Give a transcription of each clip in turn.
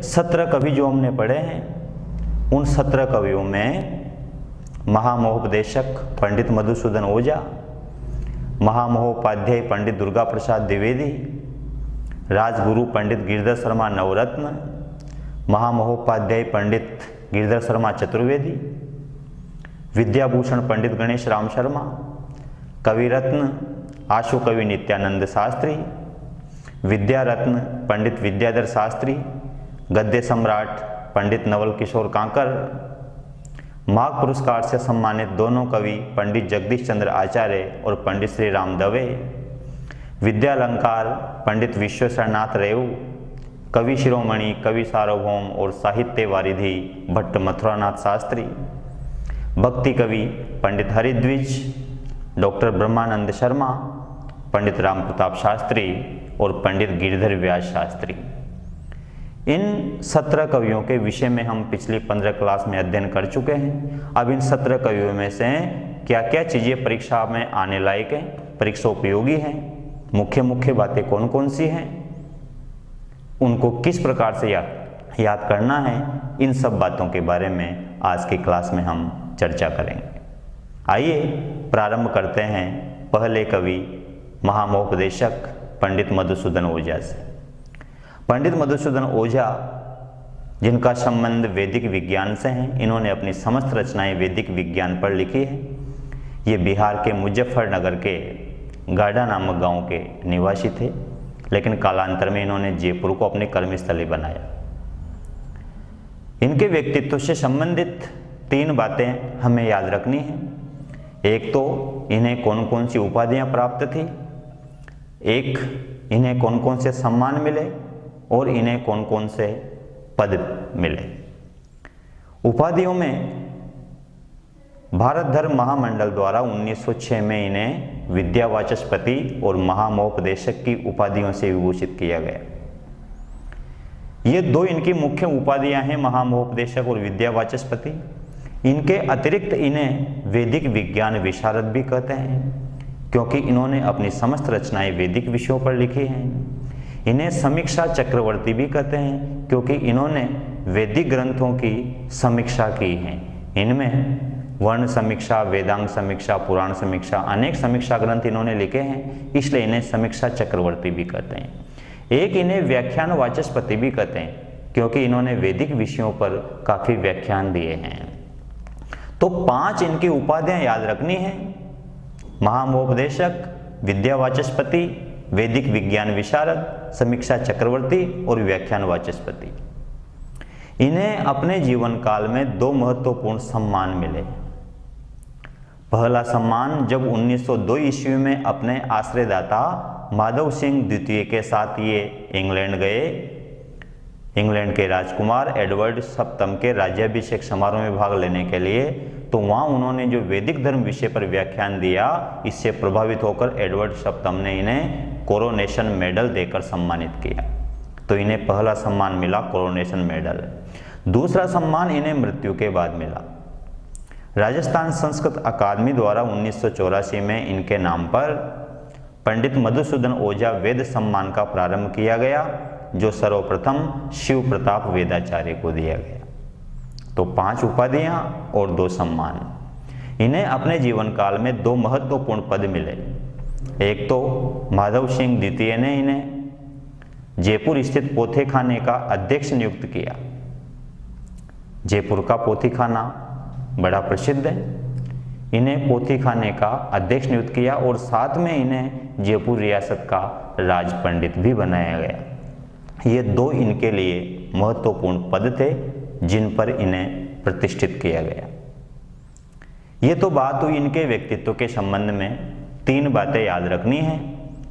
17 कवि जो हमने पढ़े हैं, उन 17 कवियों में महामहोपदेशक पंडित मधुसूदन ओझा, महामहोपाध्याय पंडित दुर्गा प्रसाद द्विवेदी, राजगुरु पंडित गिरधर शर्मा नवरत्न, महामहोपाध्याय पंडित गिरधर शर्मा चतुर्वेदी, विद्याभूषण पंडित गणेश राम शर्मा, कविरत्न आशु कवि नित्यानंद शास्त्री, विद्यारत्न पंडित विद्याधर शास्त्री, गद्य सम्राट पंडित नवल किशोर कांकर, माघ पुरस्कार से सम्मानित दोनों कवि पंडित जगदीश चंद्र आचार्य और पंडित श्री राम दवे, विद्यालंकार पंडित विश्वेश्वरनाथ रेऊ, कवि शिरोमणि कवि सार्वभौम और साहित्य वारिधि भट्ट मथुरानाथ शास्त्री, भक्ति कवि पंडित हरिद्विज, डॉक्टर ब्रह्मानंद शर्मा, पंडित राम प्रताप शास्त्री और पंडित गिरधर व्यास शास्त्री। इन 17 कवियों के विषय में हम पिछली 15 क्लास में अध्ययन कर चुके हैं। अब इन 17 कवियों में से क्या क्या चीज़ें परीक्षा में आने लायक हैं, परीक्षा उपयोगी हैं, मुख्य मुख्य बातें कौन कौन सी हैं, उनको किस प्रकार से याद करना है, इन सब बातों के बारे में आज की क्लास में हम चर्चा करेंगे। आइए प्रारंभ करते हैं पहले कवि महामहोपदेशक पंडित मधुसूदन ओझा से। पंडित मधुसूदन ओझा, जिनका संबंध वैदिक विज्ञान से है, इन्होंने अपनी समस्त रचनाएं वैदिक विज्ञान पर लिखी है। ये बिहार के मुजफ्फरनगर के गाडा नामक गांव के निवासी थे, लेकिन कालांतर में इन्होंने जयपुर को अपनी कर्मस्थली बनाया। इनके व्यक्तित्व से संबंधित 3 बातें हमें याद रखनी है। एक तो इन्हें कौन कौन सी उपाधियां प्राप्त थी, एक इन्हें कौन कौन से सम्मान मिले और इन्हें कौन कौन से पद मिले। उपाधियों में भारत धर्म महामंडल द्वारा 1906 में इन्हें विद्यावाचस्पति और महामहोपदेशक की उपाधियों से विभूषित किया गया। ये 2 इनकी मुख्य उपाधियां हैं, महामहोपदेशक और विद्यावाचस्पति। इनके अतिरिक्त इन्हें वैदिक विज्ञान विशारद भी कहते हैं, क्योंकि इन्होंने अपनी समस्त रचनाएं वैदिक विषयों पर लिखी हैं। इन्हें समीक्षा चक्रवर्ती भी कहते हैं, क्योंकि इन्होंने वैदिक ग्रंथों की समीक्षा की है। इनमें वर्ण समीक्षा, वेदांग समीक्षा, पुराण समीक्षा, अनेक समीक्षा ग्रंथ इन्होंने लिखे हैं, इसलिए इन्हें समीक्षा चक्रवर्ती भी कहते हैं। एक इन्हें व्याख्यान वाचस्पति भी कहते हैं, क्योंकि इन्होंने वैदिक विषयों पर काफी व्याख्यान दिए हैं। तो 5 इनकी उपाधियां याद रखनी है: महामहोपदेशक, विद्यावाचस्पति, वैदिक विज्ञान विशारद, समीक्षा चक्रवर्ती और व्याख्यान वाचस्पति। इन्हें अपने जीवन काल में 2 महत्वपूर्ण सम्मान मिले। पहला सम्मान जब 1902 ईस्वी में अपने आश्रयदाता माधव सिंह द्वितीय के साथ ये इंग्लैंड गए। इंग्लैंड के राजकुमार एडवर्ड सप्तम के राज्याभिषेक समारोह में भाग लेने के लिए, तो वहाँ उन्होंने जो वैदिक धर्म विषय पर व्याख्यान दिया, इससे प्रभावित होकर एडवर्ड सप्तम ने इन्हें कोरोनेशन मेडल देकर सम्मानित किया। तो इन्हें पहला सम्मान मिला, कोरोनेशन मेडल। दूसरा सम्मान इन्हें मृत्यु के बाद मिला। राजस्थान संस्कृत अकादमी द्वारा 1984 में इनके नाम पर पंडित मधुसूदन ओझा वेद सम्मान का प्रारंभ किया गया, जो सर्वप्रथम शिव प्रताप वेदाचार्य को दिया गया। तो 5 उपाधियां और 2 सम्मान। इन्हें अपने जीवन काल में 2 महत्वपूर्ण पद मिले। एक तो माधव सिंह द्वितीय ने इन्हें जयपुर स्थित पोथीखाने का अध्यक्ष नियुक्त किया। जयपुर का पोथीखाना बड़ा प्रसिद्ध है। इन्हें पोथीखाने का अध्यक्ष नियुक्त किया और साथ में इन्हें जयपुर रियासत का राज पंडित भी बनाया गया। ये 2 इनके लिए महत्वपूर्ण पद थे, जिन पर इन्हें प्रतिष्ठित किया गया। ये तो बात हुई इनके व्यक्तित्व के संबंध में। 3 बातें याद रखनी हैं: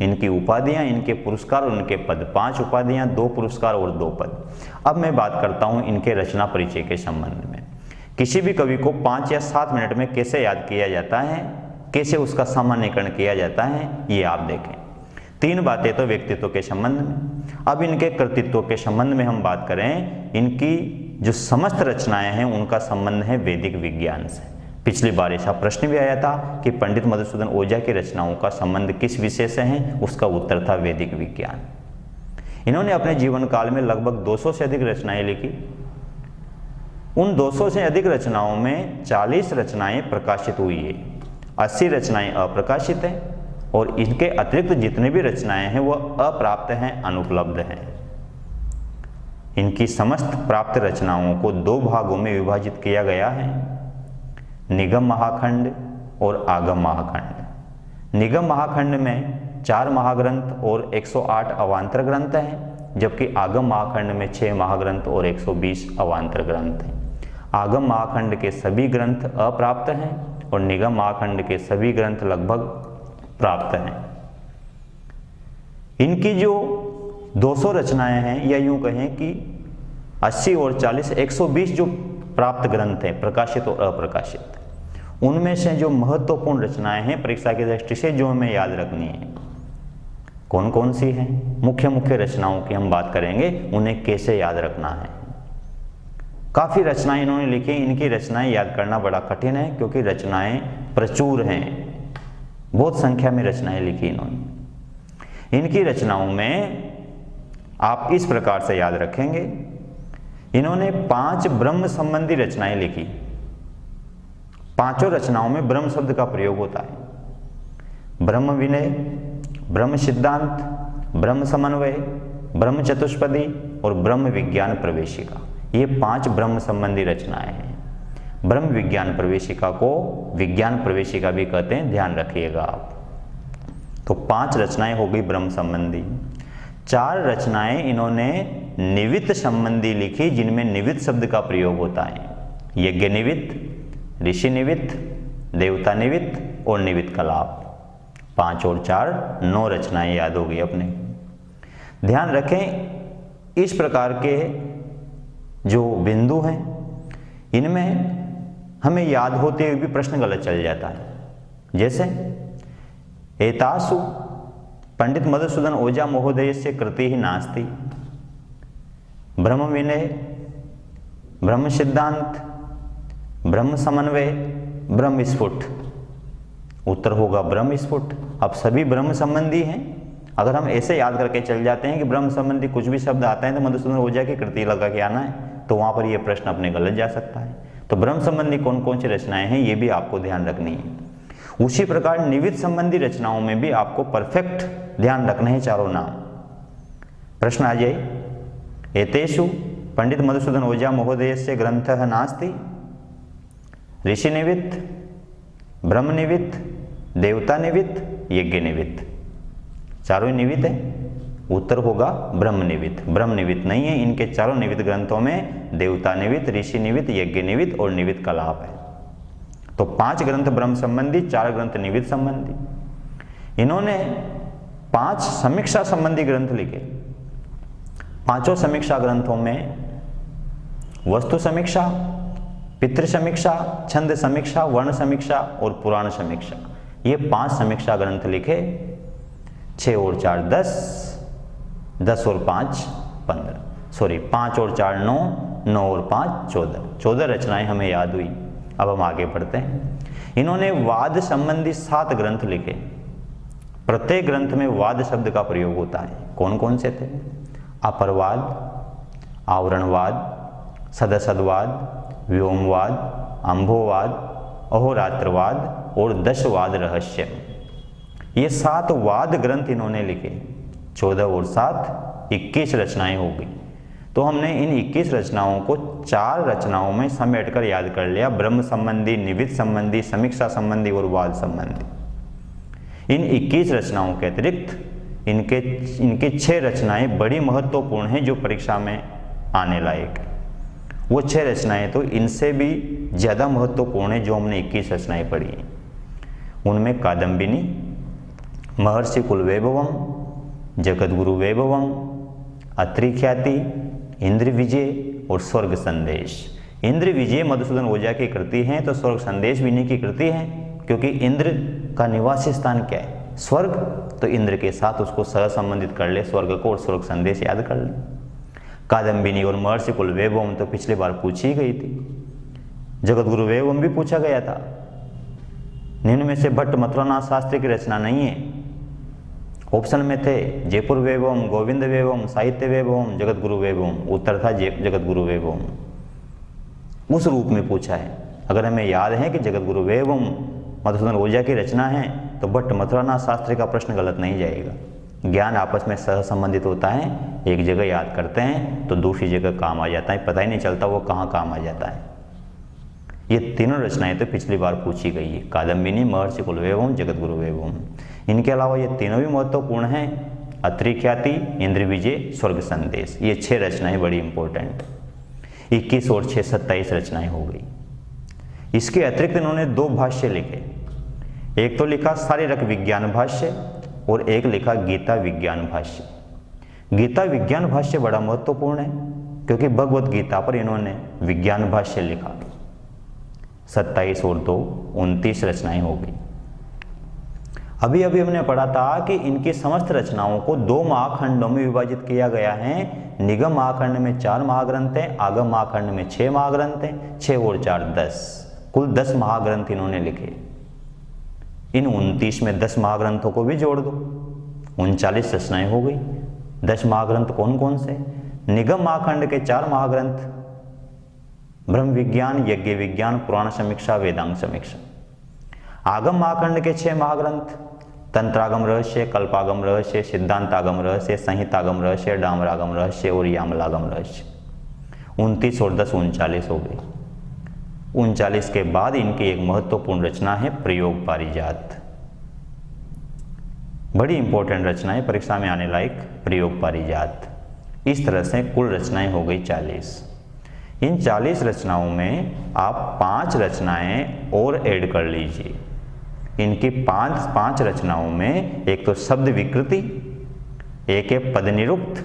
इनकी उपाधियां, इनके पुरस्कार और इनके पद। 5 उपाधियां, 2 पुरस्कार और 2 पद। अब मैं बात करता हूं इनके रचना परिचय के संबंध में। किसी भी कवि को 5 या 7 मिनट में कैसे याद किया जाता है, कैसे उसका सामान्यकरण किया जाता है, ये आप देखें। 3 बातें तो व्यक्तित्व के संबंध में। अब इनके कृतित्व के संबंध में हम बात करें। इनकी जो समस्त रचनाएं हैं, उनका संबंध है वैदिक विज्ञान से। पिछली बार ऐसा प्रश्न भी आया था कि पंडित मधुसूदन ओझा की रचनाओं का संबंध किस विषय से है, उसका उत्तर था वैदिक विज्ञान। इन्होंने अपने जीवन काल में लगभग 200 से अधिक रचनाएं लिखी। उन 200 से अधिक रचनाओं में 40 रचनाएं प्रकाशित हुई है, 80 रचनाएं अप्रकाशित हैं और इनके अतिरिक्त जितने भी रचनाएं हैं वह अप्राप्त हैं, अनुपलब्ध हैं। इनकी समस्त प्राप्त रचनाओं को 2 भागों में विभाजित किया गया है, निगम महाखंड और आगम महाखंड। निगम महाखंड में 4 महाग्रंथ और 108 अवांतर ग्रंथ हैं, जबकि आगम महाखंड में 6 महाग्रंथ और 120 अवांतर ग्रंथ हैं। आगम महाखंड के सभी ग्रंथ अप्राप्त हैं और निगम महाखंड के सभी ग्रंथ लगभग प्राप्त हैं। इनकी जो 200 रचनाएं हैं, या यूं कहें कि 80 और 40 120 जो प्राप्त ग्रंथ हैं, प्रकाशित और अप्रकाशित, उनमें से जो महत्वपूर्ण रचनाएं हैं परीक्षा की दृष्टि से जो हमें याद रखनी है, कौन कौन सी हैं, मुख्य मुख्य रचनाओं की हम बात करेंगे, उन्हें कैसे याद रखना है। काफ़ी रचनाएं इन्होंने लिखी। इनकी रचनाएं याद करना बड़ा कठिन है क्योंकि रचनाएं प्रचुर हैं, बहुत संख्या में रचनाएं लिखी इन्होंने। इनकी रचनाओं में आप इस प्रकार से याद रखेंगे, इन्होंने 5 ब्रह्म संबंधी रचनाएं लिखी। पांचों रचनाओं में ब्रह्म शब्द का प्रयोग होता है। ब्रह्म विनय, ब्रह्म सिद्धांत, ब्रह्म समन्वय, ब्रह्म चतुष्पदी और ब्रह्म विज्ञान प्रवेशिका, ये 5 ब्रह्म संबंधी रचनाएं हैं। ब्रह्म विज्ञान प्रवेशिका को विज्ञान प्रवेशिका भी कहते हैं, ध्यान रखिएगा आप। तो 5 रचनाएं हो गई ब्रह्म संबंधी। 4 रचनाएं इन्होंने निवित संबंधी लिखी, जिनमें निवित शब्द का प्रयोग होता है। यज्ञ निवित, ऋषि निवित, देवता निवित और निवित कलाप। 5 और 4 9 रचनाएं याद हो गई अपने। ध्यान रखें, इस प्रकार के जो बिंदु हैं इनमें हमें याद होते हुए भी प्रश्न गलत चल जाता है। जैसे एतासु पंडित मधुसूदन ओझा महोदय से कृति ही नास्ति, ब्रह्म विनय, ब्रह्म सिद्धांत, ब्रह्म समन्वय, ब्रह्म स्फुट। उत्तर होगा ब्रह्म स्फुट। अब सभी ब्रह्म संबंधी हैं। अगर हम ऐसे याद करके चल जाते हैं कि ब्रह्म संबंधी कुछ भी शब्द आता है तो मधुसूदन ओझा की कृति लगा के आना है, तो वहां पर यह प्रश्न अपने गलत जा सकता है। तो ब्रह्म संबंधी कौन कौन सी रचनाएं हैं ये भी आपको ध्यान रखनी है। उसी प्रकार निवित संबंधी रचनाओं में भी आपको परफेक्ट ध्यान रखने हैं चारों नाम। प्रश्न आ जाए, एतेषु पंडित मधुसूदन ओझा महोदय से ग्रंथः नास्ति, ऋषि निवित, ब्रह्म निवित, देवता निवित, यज्ञ निवित। चारों ही निवित है। उत्तर होगा ब्रह्म निवित। ब्रह्म निवित नहीं है। इनके चारों निवित ग्रंथों में देवता निवित, ऋषि निवित, यज्ञ निवित और निवित कलाप है। तो 5 ग्रंथ ब्रह्म संबंधी, 4 ग्रंथ निवित संबंधी। इन्होंने 5 समीक्षा संबंधी ग्रंथ लिखे। 5 समीक्षा ग्रंथों में वस्तु समीक्षा, पितृ समीक्षा, छंद समीक्षा, वर्ण समीक्षा और पुराण समीक्षा, ये 5 समीक्षा ग्रंथ लिखे। 6 और 4 10, 10 और 5 15, सॉरी 5 और 4 9, 9 और 5 14, 14 रचनाएं हमें याद हुई। अब हम आगे बढ़ते हैं। इन्होंने वाद संबंधी 7 ग्रंथ लिखे। प्रत्येक ग्रंथ में वाद शब्द का प्रयोग होता है। कौन कौन से थे? अपरवाद, आवरणवाद, सदसदवाद, व्योमवाद, अम्भोवाद, अहोरात्रवाद और 10 वाद रहस्य। ये 7 वाद ग्रंथ इन्होंने लिखे। 14 और 7 21 रचनाएं हो गई। तो हमने इन 21 रचनाओं को 4 रचनाओं में समेटकर याद कर लिया, ब्रह्म संबंधी, निवित संबंधी, समीक्षा संबंधी और वाद संबंधी। इन 21 रचनाओं के अतिरिक्त इनकी 6 रचनाएं बड़ी महत्वपूर्ण हैं जो परीक्षा में आने लायक है। वो 6 रचनाएं तो इनसे भी ज़्यादा महत्वपूर्ण है जो हमने 21 रचनाएं पढ़ी हैं। उनमें कादम्बिनी, महर्षि कुल वैभवम, जगतगुरु वैभवम, अत्रि ख्याति, इंद्र विजय और स्वर्ग संदेश। इंद्र विजय मधुसूदन ओझा की कृति हैं, तो स्वर्ग संदेश भी इन्हीं की कृति है, क्योंकि इंद्र का निवासी स्थान क्या है? स्वर्ग। तो इंद्र के साथ उसको सह संबंधित कर ले, स्वर्ग को, और स्वर्ग संदेश याद कर ले। कादम्बिनी और महर्षि कुल वैभवम तो पिछली बार पूछी गई थी। जगतगुरु वैभवम भी पूछा गया था। निम्न में से भट्ट मथुरानाथ शास्त्री की रचना नहीं है। ऑप्शन में थे जयपुर वैभवम, गोविंद वैभवम, साहित्य वैभवम, जगत गुरु वैभवम। उत्तर था जगत गुरु वैभवम। उस रूप में पूछा है। अगर हमें याद है कि जगत गुरु वैभवम मधुसूदन ओझा की रचना है तो भट्ट मथुरानाथ शास्त्री का प्रश्न गलत नहीं जाएगा। ज्ञान आपस में सह संबंधित होता है, एक जगह याद करते हैं तो दूसरी जगह काम आ जाता है, पता ही नहीं चलता वो कहाँ काम आ जाता है। ये तीनों रचनाएं तो पिछली बार पूछी गई है, कादम्बिनी, महर्षि कुल वैभवम, जगत गुरु वैभवम। इनके अलावा ये तीनों भी महत्वपूर्ण हैं। अत्रि ख्याति, इंद्र विजय, स्वर्ग संदेश, ये 6 रचनाएं बड़ी इंपॉर्टेंट। 21 और 6 27 रचनाएं हो गई। इसके अतिरिक्त इन्होंने 2 भाष्य लिखे। एक तो लिखा शारीरक विज्ञान भाष्य और एक लिखा गीता विज्ञान भाष्य। गीता विज्ञान भाष्य बड़ा महत्वपूर्ण है क्योंकि भगवत गीता पर इन्होंने विज्ञान भाष्य लिखा। 27 और 2 29 रचनाएं हो गई। अभी हमने पढ़ा था कि इनकी समस्त रचनाओं को 2 महाखंडों में विभाजित किया गया है। निगम महाखंड में 4 महाग्रंथ हैं, आगम महाखंड में 6 महाग्रंथ हैं। 6 और 4 10, कुल 10 महाग्रंथ इन्होंने लिखे। इन 29 में 10 महाग्रंथों को भी जोड़ दो, 39 रचनाएं हो गई। 10 महाग्रंथ कौन कौन से? निगम महाखंड के 4 महाग्रंथ ब्रह्म विज्ञान, यज्ञ विज्ञान, पुराण समीक्षा, वेदांग समीक्षा। आगम महाखंड के 6 महाग्रंथ तंत्रागम रहस्य, कल्पागम रहस्य, सिद्धांतागम रहस्य, संहितागम रहस्य, डामरागम रहस्य और यामलागम रहस्य। 29 और 10 39 हो गई। 39 के बाद इनकी एक महत्वपूर्ण रचना है प्रयोग पारिजात। बड़ी इंपॉर्टेंट रचना है, परीक्षा में आने लायक प्रयोग पारिजात। इस तरह से कुल रचनाएं हो गई 40। इन 40 रचनाओं में आप 5 रचनाएं और ऐड कर लीजिए। इनकी 5 रचनाओं में एक तो शब्द विकृति, एक है पद निरुक्त,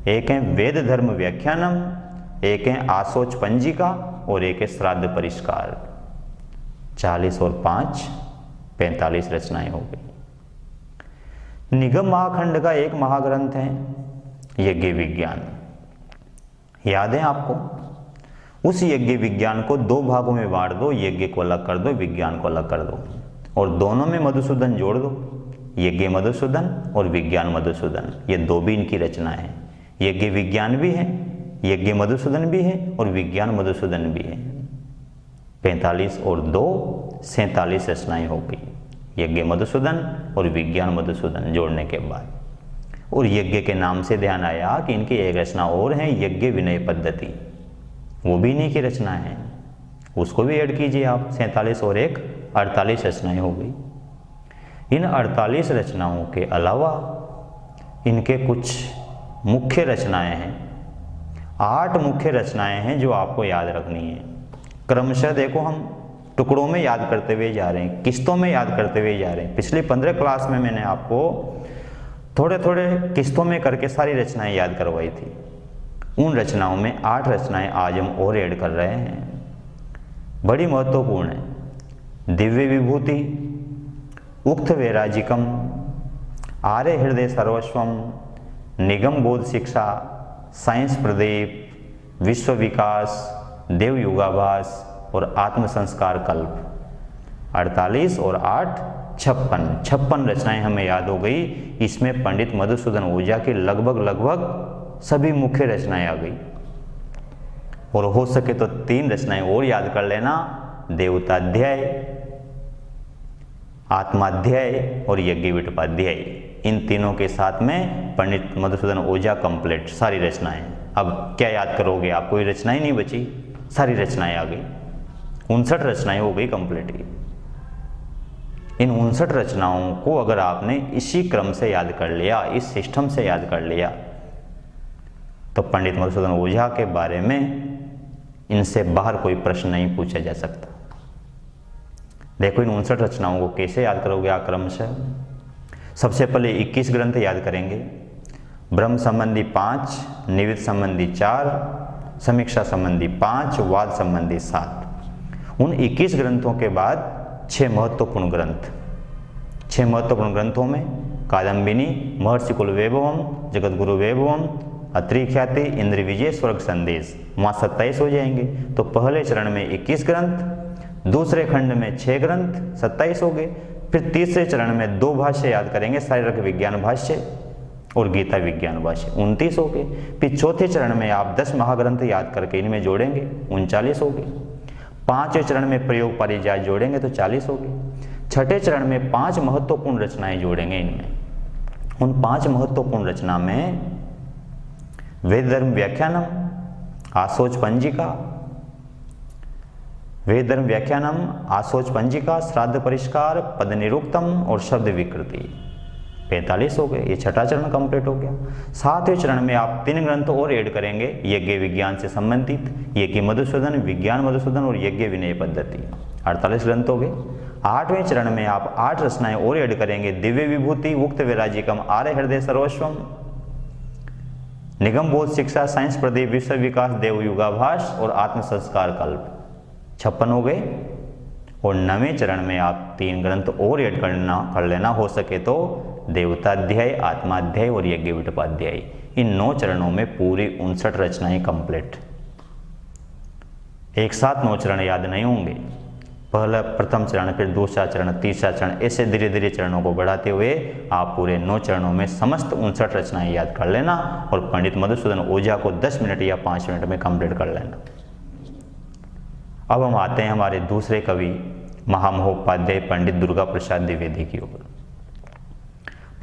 एक है वेद धर्म व्याख्यानम, एक है आशोच पंजिका और एक है श्राद्ध परिष्कार। 40 और 5 45 रचनाएं हो गई। निगम महाखंड का एक महाग्रंथ है यज्ञ विज्ञान, याद है आपको? उस यज्ञ विज्ञान को 2 भागों में बांट दो, यज्ञ को अलग कर दो, विज्ञान को अलग कर दो और दोनों में मधुसूदन जोड़ दो। यज्ञ मधुसूदन और विज्ञान मधुसूदन, ये 2 भी इनकी रचना है। यज्ञ विज्ञान भी है, यज्ञ मधुसूदन भी है और विज्ञान मधुसूदन भी है। 45 और 2 47 रचनाएं हो गई, यज्ञ मधुसूदन और विज्ञान मधुसूदन जोड़ने के बाद। और यज्ञ के नाम से ध्यान आया कि इनकी एक रचना और है यज्ञ विनय पद्धति, वो भी इन्हीं की रचना है, उसको भी ऐड कीजिए आप। 47 और 1 48 रचनाएं हो गई। इन 48 रचनाओं के अलावा इनके कुछ मुख्य रचनाएं हैं। 8 मुख्य रचनाएं हैं जो आपको याद रखनी है। क्रमशः देखो, हम टुकड़ों में याद करते हुए जा रहे हैं, किस्तों में याद करते हुए जा रहे हैं। पिछली 15 क्लास में मैंने आपको थोड़े थोड़े किस्तों में करके सारी रचनाएं याद करवाई थी। उन रचनाओं में 8 रचनाएं आज हम और ऐड कर रहे हैं, बड़ी महत्वपूर्ण है। दिव्य विभूति, उक्त वैराजिकम, आर्य हृदय सर्वस्वम, निगम बोध शिक्षा, साइंस प्रदीप, विश्व विकास, देव युगाभास और आत्म संस्कार कल्प। 48 और 8 56 रचनाएं हमें याद हो गई। इसमें पंडित मधुसूदन ओझा की लगभग सभी मुख्य रचनाएं आ गई। और हो सके तो 3 रचनाएं और याद कर लेना, देवताध्याय, आत्माध्याय और यज्ञ विटपाध्याय। इन तीनों के साथ में पंडित मधुसूदन ओझा कंप्लीट सारी रचनाएं। अब क्या याद करोगे आप? कोई रचना ही नहीं बची, सारी रचनाएं आ गई। 59 रचनाएं हो गई कंप्लीट। इन 59 रचनाओं को अगर आपने इसी क्रम से याद कर लिया, इस सिस्टम से याद कर लिया, तो पंडित मधुसूदन ओझा के बारे में इनसे बाहर कोई प्रश्न नहीं पूछा जा सकता। देखो, इन 59 रचनाओं को कैसे याद करोगे आप क्रमशः? सबसे पहले 21 ग्रंथ याद करेंगे। ब्रह्म संबंधी 5, निवित संबंधी 4, समीक्षा संबंधी 5, वाद संबंधी 7। उन 21 ग्रंथों के बाद 6 महत्वपूर्ण ग्रंथ। 6 महत्वपूर्ण ग्रंथों में कादम्बिनी, महर्षि कुल वैभवम, जगत गुरु वैभवम, अत्रि ख्याति, इंद्र विजय, स्वर्ग संदेश, वहाँ 27 हो जाएंगे। तो पहले चरण में 21 ग्रंथ, दूसरे खंड में 6 ग्रंथ 27 हो गए, फिर तीसरे चरण में 2 भाष्य याद करेंगे, शारीरक विज्ञान भाष्य और गीता विज्ञान भाष्य, 29 हो गए। फिर चौथे चरण में आप 10 महाग्रंथ याद करके इनमें जोड़ेंगे, 39 हो गए। 5वें चरण में प्रयोग परिजाय जोड़ेंगे तो 40 हो गए। छठे चरण में 5 महत्वपूर्ण रचनाएं जोड़ेंगे इनमें। उन 5 महत्वपूर्ण रचना में वेद धर्म व्याख्यानम, आशोच पंजिका, वेद धर्म व्याख्यानम, आशोच पंजिका, श्राद्ध परिष्कार, पद निरुक्तम और शब्द विकृति, 45 हो गए। ये छठा चरण कंप्लीट हो गया। 7वें चरण में आप 3 ग्रंथ और ऐड करेंगे यज्ञ विज्ञान से संबंधित, यज्ञ मधुसूदन, विज्ञान मधुसूदन और यज्ञ विनय पद्धति, 48 ग्रंथ हो गए। 8वें चरण में आप 8 रचनाएं और ऐड करेंगे, दिव्य विभूति, उक्त वैराजिकम, आर्य हृदय सर्वस्वम, निगम बोध शिक्षा, साइंस प्रदीप, विश्व विकास, देव युगाभास और आत्म संस्कार कल्प, 56 हो गए। और 9वें चरण में आप 3 ग्रंथ और ऐड कर लेना, हो सके तो देवताध्याय, आत्माध्याय और यज्ञ विटपाध्याय। इन 9 चरणों में पूरी 59 रचनाएं कंप्लीट। एक साथ 9 चरण याद नहीं होंगे, पहला प्रथम चरण, फिर दूसरा चरण, तीसरा चरण, ऐसे धीरे धीरे चरणों को बढ़ाते हुए आप पूरे 9 चरणों में समस्त 59 रचनाएं याद कर लेना और पंडित मधुसूदन ओझा को 10 मिनट या 5 मिनट में कंप्लीट कर लेना। अब हम आते हैं हमारे दूसरे कवि महामहोपाध्याय पंडित दुर्गा प्रसाद द्विवेदी की ओर।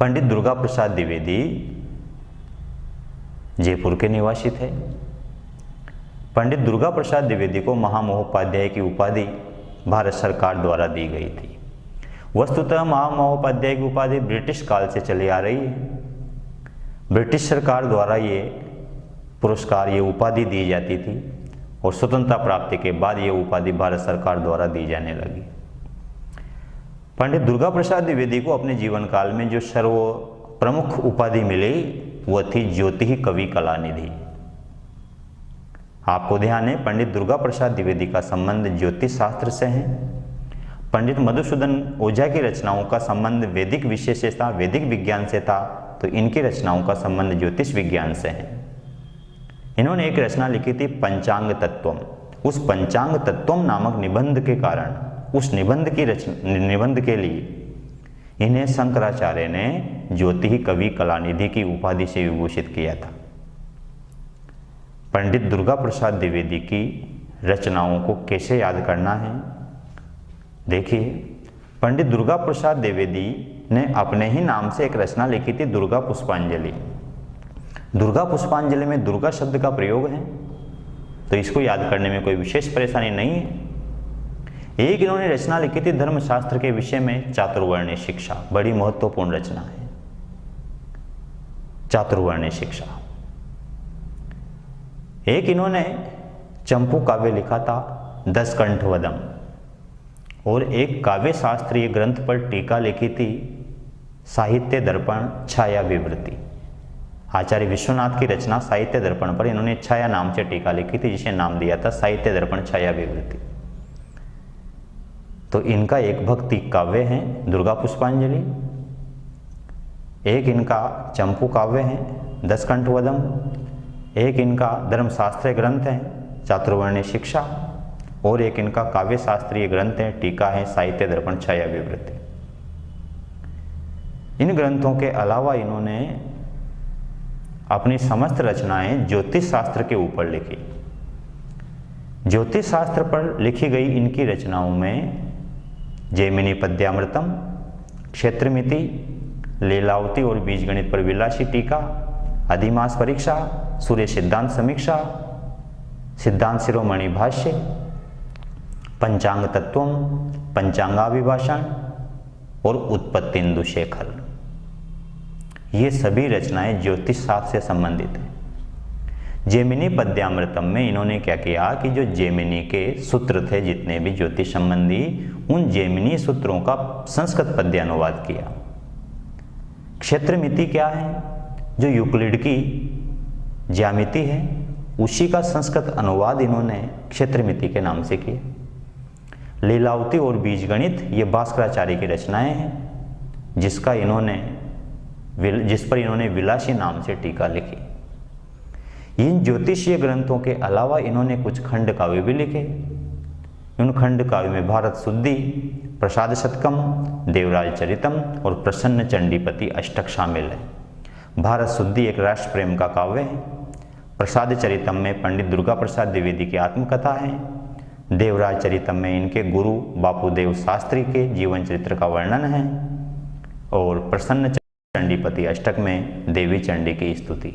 पंडित दुर्गा प्रसाद द्विवेदी जयपुर के निवासी थे। पंडित दुर्गा प्रसाद द्विवेदी को महामहोपाध्याय की उपाधि भारत सरकार द्वारा दी गई थी। वस्तुतः महामहोपाध्याय की उपाधि ब्रिटिश काल से चली आ रही है। ब्रिटिश सरकार द्वारा ये पुरस्कार, ये उपाधि दी जाती थी और स्वतंत्रता प्राप्ति के बाद ये उपाधि भारत सरकार द्वारा दी जाने लगी। पंडित दुर्गा प्रसाद द्विवेदी को अपने जीवन काल में जो सर्व प्रमुख उपाधि मिली वह थी ज्योति कवि कलानिधि। आपको ध्यान है, पंडित दुर्गा प्रसाद द्विवेदी का संबंध ज्योतिष शास्त्र से है। पंडित मधुसूदन ओझा की रचनाओं का संबंध वैदिक विषय से था, वैदिक विज्ञान से था, तो इनकी रचनाओं का संबंध ज्योतिष विज्ञान से है। इन्होंने एक रचना लिखी थी पंचांग तत्वम। उस पंचांग तत्वम नामक निबंध के कारण, उस निबंध के लिए इन्हें शंकराचार्य ने ज्योति कवि कलानिधि की उपाधि से विभूषित किया था। पंडित दुर्गा प्रसाद द्विवेदी की रचनाओं को कैसे याद करना है, देखिए। पंडित दुर्गा प्रसाद द्विवेदी ने अपने ही नाम से एक रचना लिखी थी, दुर्गा पुष्पांजलि। दुर्गा पुष्पांजलि में दुर्गा शब्द का प्रयोग है, तो इसको याद करने में कोई विशेष परेशानी नहीं है। एक इन्होंने रचना लिखी थी धर्मशास्त्र के विषय में, चातुर्वर्ण्य शिक्षा, बड़ी महत्वपूर्ण रचना है चातुर्वर्ण्य शिक्षा। एक इन्होंने चंपू काव्य लिखा था 10 कंठवदम, और एक काव्य शास्त्रीय ग्रंथ पर टीका लिखी थी साहित्य दर्पण छाया विवृति। आचार्य विश्वनाथ की रचना साहित्य दर्पण पर इन्होंने छाया नाम से टीका लिखी थी, जिसे नाम दिया था साहित्य दर्पण छाया विवृति। तो इनका एक भक्ति काव्य है दुर्गा पुष्पांजलि, एक इनका चंपू काव्य है 10 कंठवदम, एक इनका धर्मशास्त्रीय ग्रंथ है चातुर्वर्ण्य शिक्षा, और एक इनका काव्य शास्त्रीय ग्रंथ है, टीका है साहित्य दर्पण छाया विवृति। इन ग्रंथों के अलावा इन्होंने अपनी समस्त रचनाएं ज्योतिष शास्त्र के ऊपर लिखी। ज्योतिष शास्त्र पर लिखी गई इनकी रचनाओं में जैमिनी पद्यामृतम, क्षेत्रमिति, लीलावती और बीजगणित पर विलासी टीका, अधिमास परीक्षा, सूर्य सिद्धांत समीक्षा, सिद्धांत शिरोमणि भाष्य, पंचांग तत्वम, पंचांगाभिभाषण और उत्पत्तिंदु शेखर, ये सभी रचनाएं ज्योतिष शास्त्र से संबंधित हैं। जैमिनी पद्यामृतम में इन्होंने क्या किया कि जो जैमिनी के सूत्र थे जितने भी ज्योतिष संबंधी, उन जैमिनी सूत्रों का संस्कृत पद्य अनुवाद किया। क्षेत्रमिति क्या है, जो यूक्लिड की ज्यामिति है, उसी का संस्कृत अनुवाद इन्होंने क्षेत्रमिति के नाम से किया। लीलावती और बीजगणित ये भास्कराचार्य की रचनाएं हैं, जिस पर इन्होंने विलासी नाम से टीका लिखी। इन ज्योतिषीय ग्रंथों के अलावा इन्होंने कुछ खंड काव्य भी लिखे। उन खंड काव्य में भारत शुद्धि, प्रसाद शतकम, देवराज चरितम और प्रसन्न चंडीपति अष्टक शामिल है। भारत शुद्धि एक राष्ट्र प्रेम का काव्य है। प्रसाद चरितम में पंडित दुर्गा प्रसाद द्विवेदी की आत्मकथा है। देवराज चरितम में इनके गुरु बापूदेव शास्त्री के जीवन चरित्र का वर्णन है और प्रसन्न चंडीपति अष्टक में देवी चंडी की स्तुति।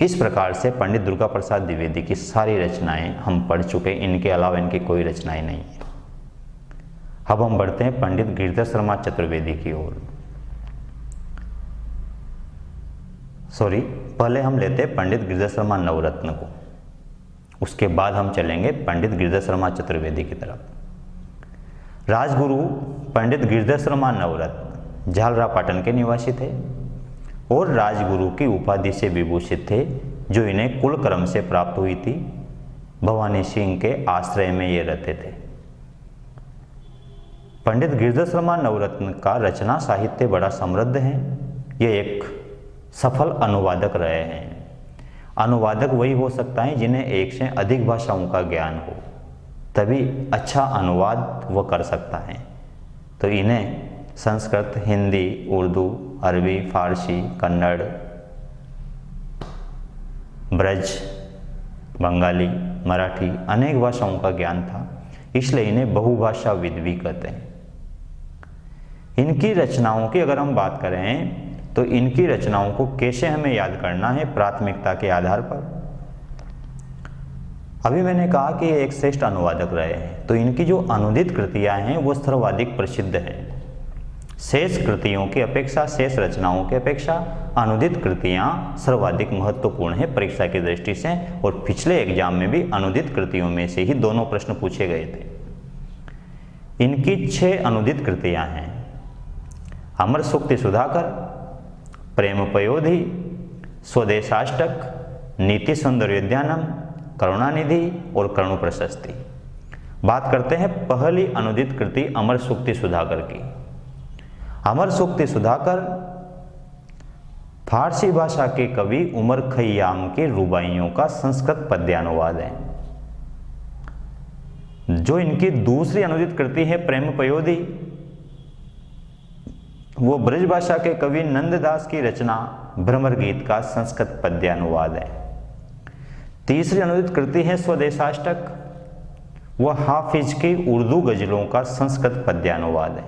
इस प्रकार से पंडित दुर्गा प्रसाद द्विवेदी की सारी रचनाएं हम पढ़ चुके, इनके अलावा इनकी कोई रचनाएं नहीं है। अब हम बढ़ते हैं पंडित गिरिधर शर्मा चतुर्वेदी की ओर। पहले हम लेते हैं पंडित गिरिधर शर्मा नवरत्न को, उसके बाद हम चलेंगे पंडित गिरिधर शर्मा चतुर्वेदी की तरफ। राजगुरु पंडित गिरिधर शर्मा नवरत्न झालरापाटन के निवासी थे और राजगुरु की उपाधि से विभूषित थे, जो इन्हें कुल क्रम से प्राप्त हुई थी। भवानी सिंह के आश्रय में ये रहते थे। पंडित गिरिधर शर्मा नवरत्न का रचना साहित्य बड़ा समृद्ध है। ये एक सफल अनुवादक रहे हैं। अनुवादक वही हो सकता है जिन्हें एक से अधिक भाषाओं का ज्ञान हो, तभी अच्छा अनुवाद वो कर सकता है। तो इन्हें संस्कृत, हिंदी, उर्दू, अरबी, फारसी, कन्नड़, ब्रज, बंगाली, मराठी अनेक भाषाओं का ज्ञान था, इसलिए इन्हें बहुभाषाविद भी कहते हैं। इनकी रचनाओं की अगर हम बात करें तो इनकी रचनाओं को कैसे हमें याद करना है, प्राथमिकता के आधार पर। अभी मैंने कहा कि ये एक श्रेष्ठ अनुवादक रहे हैं, तो इनकी जो अनुदित कृतियां हैं वो सर्वाधिक प्रसिद्ध हैं। शेष कृतियों की अपेक्षा, शेष रचनाओं की अपेक्षा अनुदित कृतियां सर्वाधिक महत्वपूर्ण है परीक्षा की दृष्टि से, और पिछले एग्जाम में भी अनुदित कृतियों में से ही दोनों प्रश्न पूछे गए थे। इनकी 6 अनुदित कृतियां हैं: अमर सूक्ति सुधाकर, प्रेम पयोधि, स्वदेशाष्टक, नीति सौंदर्योद्यानम, करुणानिधि और करुण प्रशस्ति। बात करते हैं पहली अनुदित कृति अमर सूक्ति सुधाकर की। अमर सूक्ति सुधाकर फारसी भाषा के कवि उमर खय्याम के रुबाइयों का संस्कृत पद्यानुवाद है। जो इनकी दूसरी अनुदित कृति है प्रेम पयोधि, वो ब्रज भाषा के कवि नंददास की रचना भ्रमर गीत का संस्कृत पद्यानुवाद है। तीसरी अनुदित कृति है स्वदेशाष्टक, वह हाफिज की उर्दू गजलों का संस्कृत पद्यानुवाद है।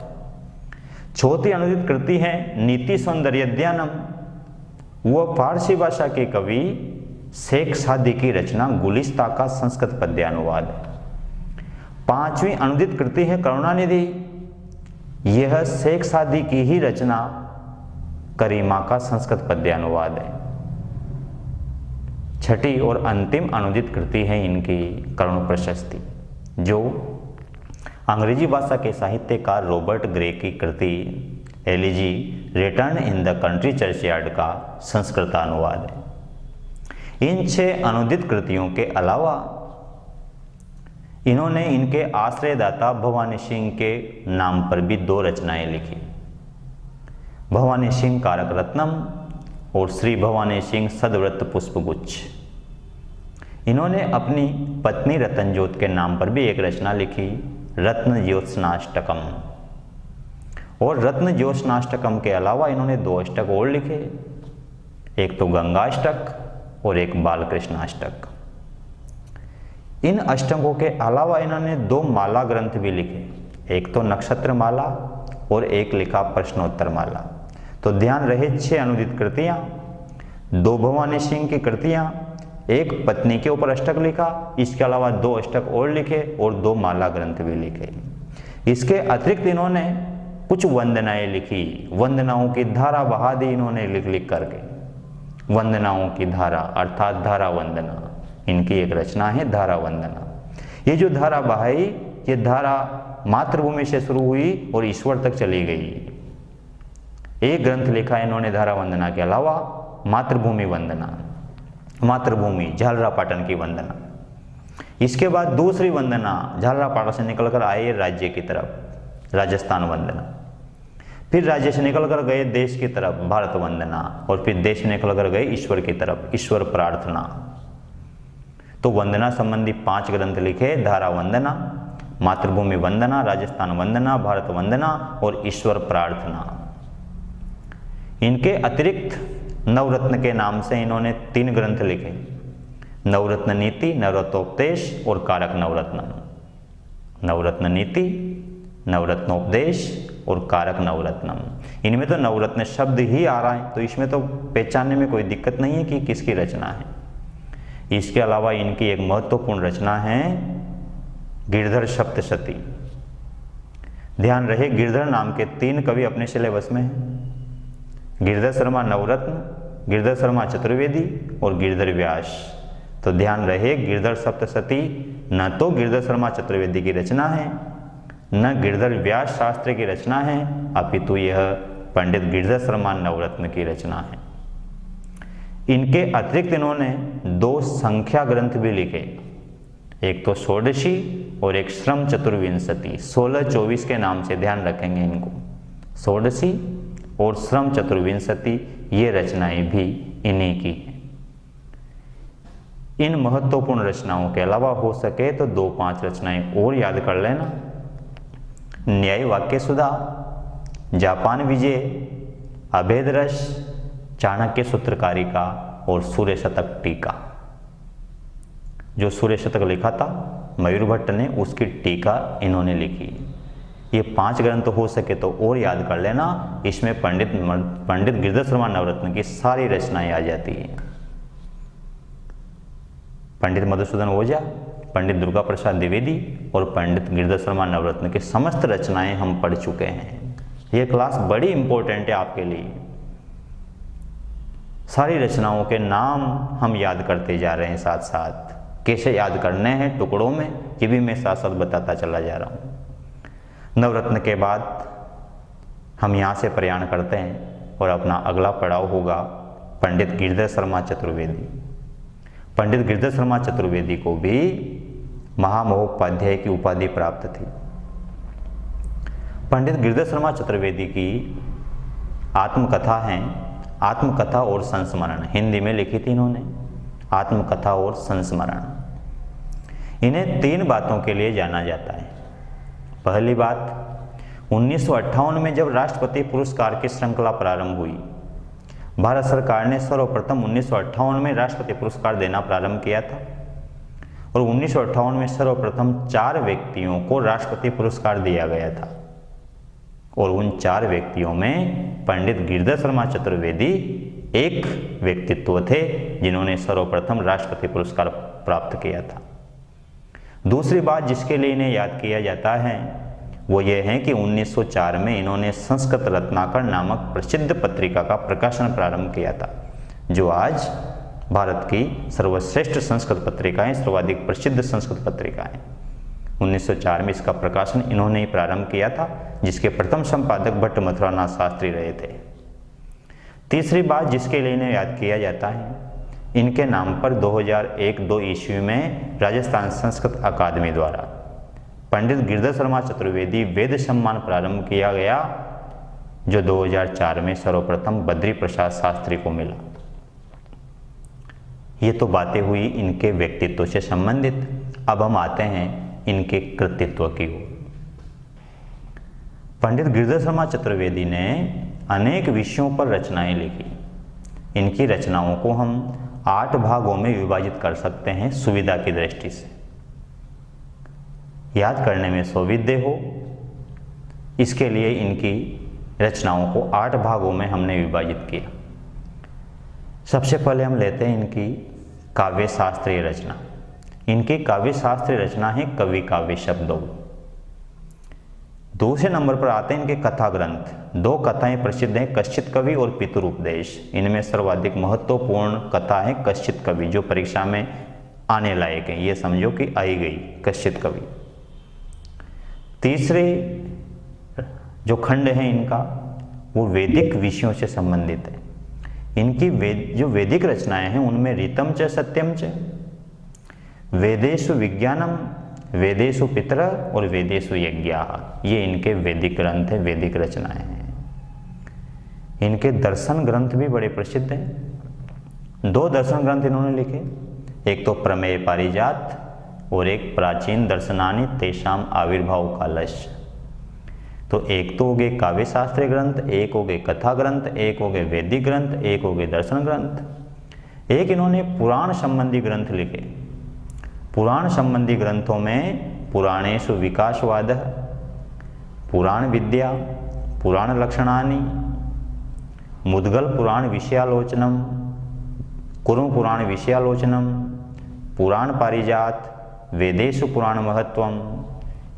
चौथी अनुदित कृति है नीति सौंदर्योद्यानम, वह फारसी भाषा के कवि शेख सादी की रचना गुलिस्ता का संस्कृत पद्यानुवाद है। पांचवी अनुदित कृति है करुणानिधि, यह शेख सादी की ही रचना करीमा का संस्कृत पद्यानुवाद है। छठी और अंतिम अनुदित कृति है इनकी करुण प्रशस्ति, जो अंग्रेजी भाषा के साहित्यकार रॉबर्ट ग्रे की कृति elegy written in the country churchyard का संस्कृत अनुवाद है। इन 6 अनुदित कृतियों के अलावा इन्होंने इनके आश्रयदाता भवानी सिंह के नाम पर भी 2 रचनाएं लिखी, भवानी सिंह कारक रत्नम और श्री भवानी सिंह सदव्रत पुष्पगुच्छ। इन्होंने अपनी पत्नी रतनजोत के नाम पर भी एक रचना लिखी, रत्न ज्योत्सनाष्टकम। और रत्न ज्योत्सनाष्टकम के अलावा इन्होंने 2 अष्टक और लिखे, एक तो गंगाष्टक और एक बालकृष्णाष्टक। इन अष्टकों के अलावा इन्होंने 2 माला ग्रंथ भी लिखे, एक तो नक्षत्र माला और एक लिखा प्रश्नोत्तर माला। तो ध्यान रहे 6 अनुदित कृतियां, 2 भवानी सिंह की कृतियां, एक पत्नी के ऊपर अष्टक लिखा, इसके अलावा 2 अष्टक और लिखे और 2 माला ग्रंथ भी लिखे। इसके अतिरिक्त इन्होंने कुछ वंदनाएं लिखी, वंदनाओं की धारा बहा दी इन्होंने लिख लिख करके। वंदनाओं की धारा अर्थात धारा वंदना, इनकी एक रचना है धारा वंदना। ये जो धारा बहाई, ये धारा मातृभूमि से शुरू हुई और ईश्वर तक चली गई। एक ग्रंथ लिखा इन्होंने धारा वंदना के अलावा, मातृभूमि वंदना, मातृभूमि झालरापाटन की वंदना। इसके बाद दूसरी वंदना झालरापाटन से निकलकर आए राज्य की तरफ, राजस्थान वंदना। फिर राज्य से निकलकर गए देश की तरफ, भारत वंदना। और फिर देश से निकलकर गए ईश्वर की तरफ, ईश्वर प्रार्थना। तो वंदना संबंधी 5 ग्रंथ लिखे, धारा वंदना, मातृभूमि वंदना, राजस्थान वंदना, भारत वंदना और ईश्वर प्रार्थना। इनके अतिरिक्त नवरत्न के नाम से इन्होंने 3 ग्रंथ लिखे, नवरत्न नीति, नवरत्नोपदेश और कारक नवरत्नम। नवरत्न नीति, नवरत्नोपदेश और कारक नवरत्नम। इनमें तो नवरत्न शब्द ही आ रहा है, तो इसमें तो पहचानने में कोई दिक्कत नहीं है कि किसकी रचना है। इसके अलावा इनकी एक महत्वपूर्ण रचना है गिरधर सप्तशती। ध्यान रहे, गिरधर नाम के 3 कवि अपने सिलेबस में हैं, गिरधर शर्मा नवरत्न, गिरधर शर्मा चतुर्वेदी और गिरधर व्यास। तो ध्यान रहे, गिरधर सप्तशती न तो गिरधर शर्मा चतुर्वेदी की रचना है, न गिरधर व्यास शास्त्री की रचना है, अपितु यह पंडित गिरधर शर्मा नवरत्न की रचना है। इनके अतिरिक्त इन्होंने 2 संख्या ग्रंथ भी लिखे, एक तो षोडशी और एक श्रम चतुर्विंशति। 16-24 के नाम से ध्यान रखेंगे इनको, षोडशी और श्रम चतुर्विंशति, ये रचनाएं भी इन्हीं की हैं। इन महत्वपूर्ण रचनाओं के अलावा हो सके तो 2-5 रचनाएं और याद कर लेना। न्याय वाक्य सुधा, जापान विजय, अभेद रस, चाणक्य सूत्रकारिका और सूर्य शतक टीका। जो सूर्य शतक लिखा था मयूर भट्ट ने, उसकी टीका इन्होंने लिखी। ये 5 ग्रंथ हो सके तो और याद कर लेना। इसमें पंडित गिरधर शर्मा नवरत्न की सारी रचनाएं आ जाती हैं। पंडित मधुसूदन ओझा, पंडित दुर्गा प्रसाद द्विवेदी और पंडित गिरधर शर्मा नवरत्न की समस्त रचनाएं हम पढ़ चुके हैं। ये क्लास बड़ी इंपॉर्टेंट है आपके लिए। सारी रचनाओं के नाम हम याद करते जा रहे हैं, साथ साथ कैसे याद करने हैं टुकड़ों में, ये भी मैं साथ साथ बताता चला जा रहा हूँ। नवरत्न के बाद हम यहाँ से प्रयाण करते हैं और अपना अगला पड़ाव होगा पंडित गिरधर शर्मा चतुर्वेदी। पंडित गिरधर शर्मा चतुर्वेदी को भी महामहोपाध्याय की उपाधि प्राप्त थी। पंडित गिरधर शर्मा चतुर्वेदी की आत्मकथा है, आत्मकथा और संस्मरण, हिंदी में लिखी थी इन्होंने, आत्मकथा और संस्मरण। इन्हें 3 बातों के लिए जाना जाता है। पहली बात, 1958 में जब राष्ट्रपति पुरस्कार की श्रृंखला प्रारंभ हुई, भारत सरकार ने सर्वप्रथम 1958 में राष्ट्रपति पुरस्कार देना प्रारंभ किया था और 1958 में सर्वप्रथम 4 व्यक्तियों को राष्ट्रपति पुरस्कार दिया गया था और उन 4 व्यक्तियों में पंडित गिरधर शर्मा चतुर्वेदी एक व्यक्तित्व थे जिन्होंने सर्वप्रथम राष्ट्रपति पुरस्कार प्राप्त किया था। दूसरी बात जिसके लिए इन्हें याद किया जाता है वो ये है कि 1904 में इन्होंने संस्कृत रत्नाकर नामक प्रसिद्ध पत्रिका का प्रकाशन प्रारंभ किया था, जो आज भारत की सर्वश्रेष्ठ संस्कृत पत्रिका है, सर्वाधिक प्रसिद्ध संस्कृत पत्रिका है। 1904 में इसका प्रकाशन इन्होंने ही प्रारंभ किया था, जिसके प्रथम संपादक भट्ट मथुरानाथ शास्त्री रहे थे। तीसरी बात जिसके लिए इन्हें याद किया जाता है, इनके नाम पर 2001-2 ईस्वी में राजस्थान संस्कृत अकादमी द्वारा पंडित गिरधर शर्मा चतुर्वेदी वेद सम्मान प्रारंभ किया गया, जो 2004 में सर्वप्रथम बद्री प्रसाद शास्त्री को मिला। ये तो बातें हुई इनके व्यक्तित्व से संबंधित। अब हम आते हैं इनके कृतित्व की ओर। पंडित गिरधर शर्मा चतुर्वेदी ने अनेक विषयों पर रचनाएं लिखी। इनकी रचनाओं को हम 8 भागों में विभाजित कर सकते हैं सुविधा की दृष्टि से, याद करने में सौविध्य हो, इसके लिए इनकी रचनाओं को 8 भागों में हमने विभाजित किया। सबसे पहले हम लेते हैं इनकी काव्य शास्त्रीय रचना। इनकी काव्य शास्त्रीय रचना है कवि काव्य शब्दों। दूसरे नंबर पर आते हैं इनके कथा ग्रंथ। 2 कथाएं प्रसिद्ध हैं, कश्चित कवि और पितृपदेश। इनमें सर्वाधिक महत्वपूर्ण कथा है कश्चित कवि, जो परीक्षा में आने लायक है, ये समझो कि आई गई कश्चित कवि। तीसरे जो खंड है इनका वो वैदिक विषयों से संबंधित है। इनकी जो वैदिक रचनाएं हैं उनमें ऋतम च सत्यम च, वेदेषु विज्ञानम, वेदेषु पितर और वेदेषु यज्ञाः, ये इनके वैदिक ग्रंथ है, वैदिक रचनाएं हैं। इनके दर्शन ग्रंथ भी बड़े प्रसिद्ध हैं। 2 दर्शन ग्रंथ इन्होंने लिखे, एक तो प्रमेय पारिजात और एक प्राचीन दर्शनानि तेषाम आविर्भाव कालस्य। तो एक तो हो गए काव्य शास्त्रीय ग्रंथ, एक हो गए कथा ग्रंथ, एक हो गए वैदिक ग्रंथ, एक हो गए दर्शन ग्रंथ, एक इन्होंने पुराण संबंधी ग्रंथ लिखे। पुराण संबंधी ग्रंथों में पुराणेषु विकासवाद, पुराण विद्या, पुराण लक्षणानि, मुद्गल पुराण विषयालोचनम, कुरुम पुराण विषयालोचनम, पुराण पारिजात, वेदेषु पुराण महत्वम,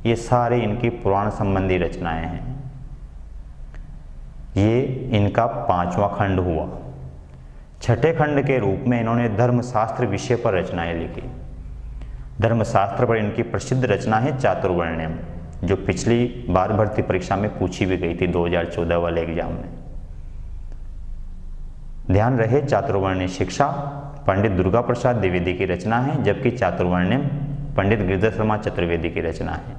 ये सारे इनकी पुराण संबंधी रचनाएं हैं। ये इनका 5वां खंड हुआ। छठे खंड के रूप में इन्होंने धर्मशास्त्र विषय पर रचनाएं लिखी। धर्मशास्त्र पर इनकी प्रसिद्ध रचना है चातुर्वर्ण्यम, जो पिछली बार भर्ती परीक्षा में पूछी भी गई थी 2014 वाले एग्जाम में। ध्यान रहे, चातुर्वर्ण्य शिक्षा पंडित दुर्गा प्रसाद द्विवेदी की रचना है, जबकि चातुर्वर्ण्यम पंडित गिरिधर शर्मा चतुर्वेदी की रचना है।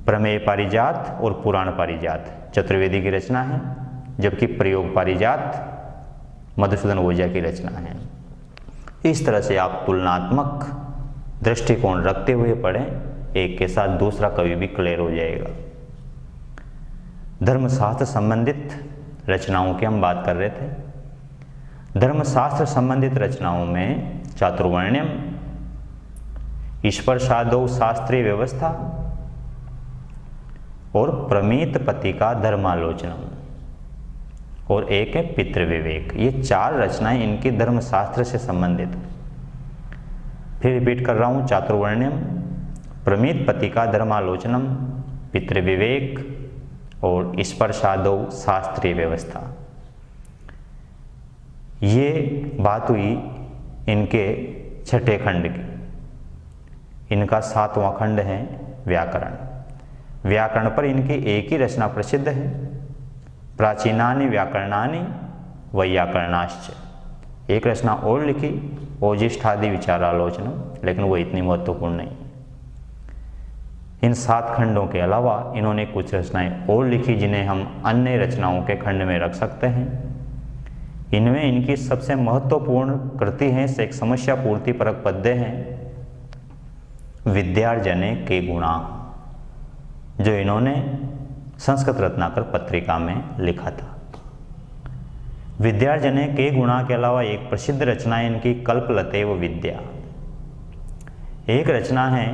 प्रमेय पारिजात और पुराण पारिजात चतुर्वेदी की रचना है, जबकि प्रयोग पारिजात मधुसूदन ओझा की रचना है। इस तरह से आप तुलनात्मक दृष्टिकोण रखते हुए पढ़ें, एक के साथ दूसरा कभी भी क्लियर हो जाएगा। धर्मशास्त्र संबंधित रचनाओं की हम बात कर रहे थे। धर्मशास्त्र संबंधित रचनाओं में चातुर्वर्ण्यम, ईश्वर साधो शास्त्रीय व्यवस्था और प्रमीत पति का धर्मालोचनम, और एक है पितृविवेक। ये 4 रचनाएं इनकी धर्मशास्त्र से संबंधित। फिर रिपीट कर रहा हूं, चातुर्वर्ण्यम, प्रमीत पति का धर्मालोचनम, पितृविवेक और ईश्वर साधो शास्त्रीय व्यवस्था। ये बात हुई इनके छठे खंड की। इनका 7वां खंड है व्याकरण। व्याकरण पर इनकी एक ही रचना प्रसिद्ध है, प्राचीनानि व्याकरणानि वैयाकरणाश्च। एक रचना और लिखी, ओजिष्ठादि विचारालोचनम, लेकिन वो इतनी महत्वपूर्ण नहीं। इन 7 खंडों के अलावा इन्होंने कुछ रचनाएं और लिखी, जिन्हें हम अन्य रचनाओं के खंड में रख सकते हैं। इनमें इनकी सबसे महत्वपूर्ण कृति है, एक समस्या पूर्ति परक पद्य है, विद्यार्जने के गुणा, जो इन्होंने संस्कृत रत्नाकर पत्रिका में लिखा था। विद्यार्जने के गुणा के अलावा एक प्रसिद्ध रचना है इनकी कल्पलतेव विद्या। एक रचना है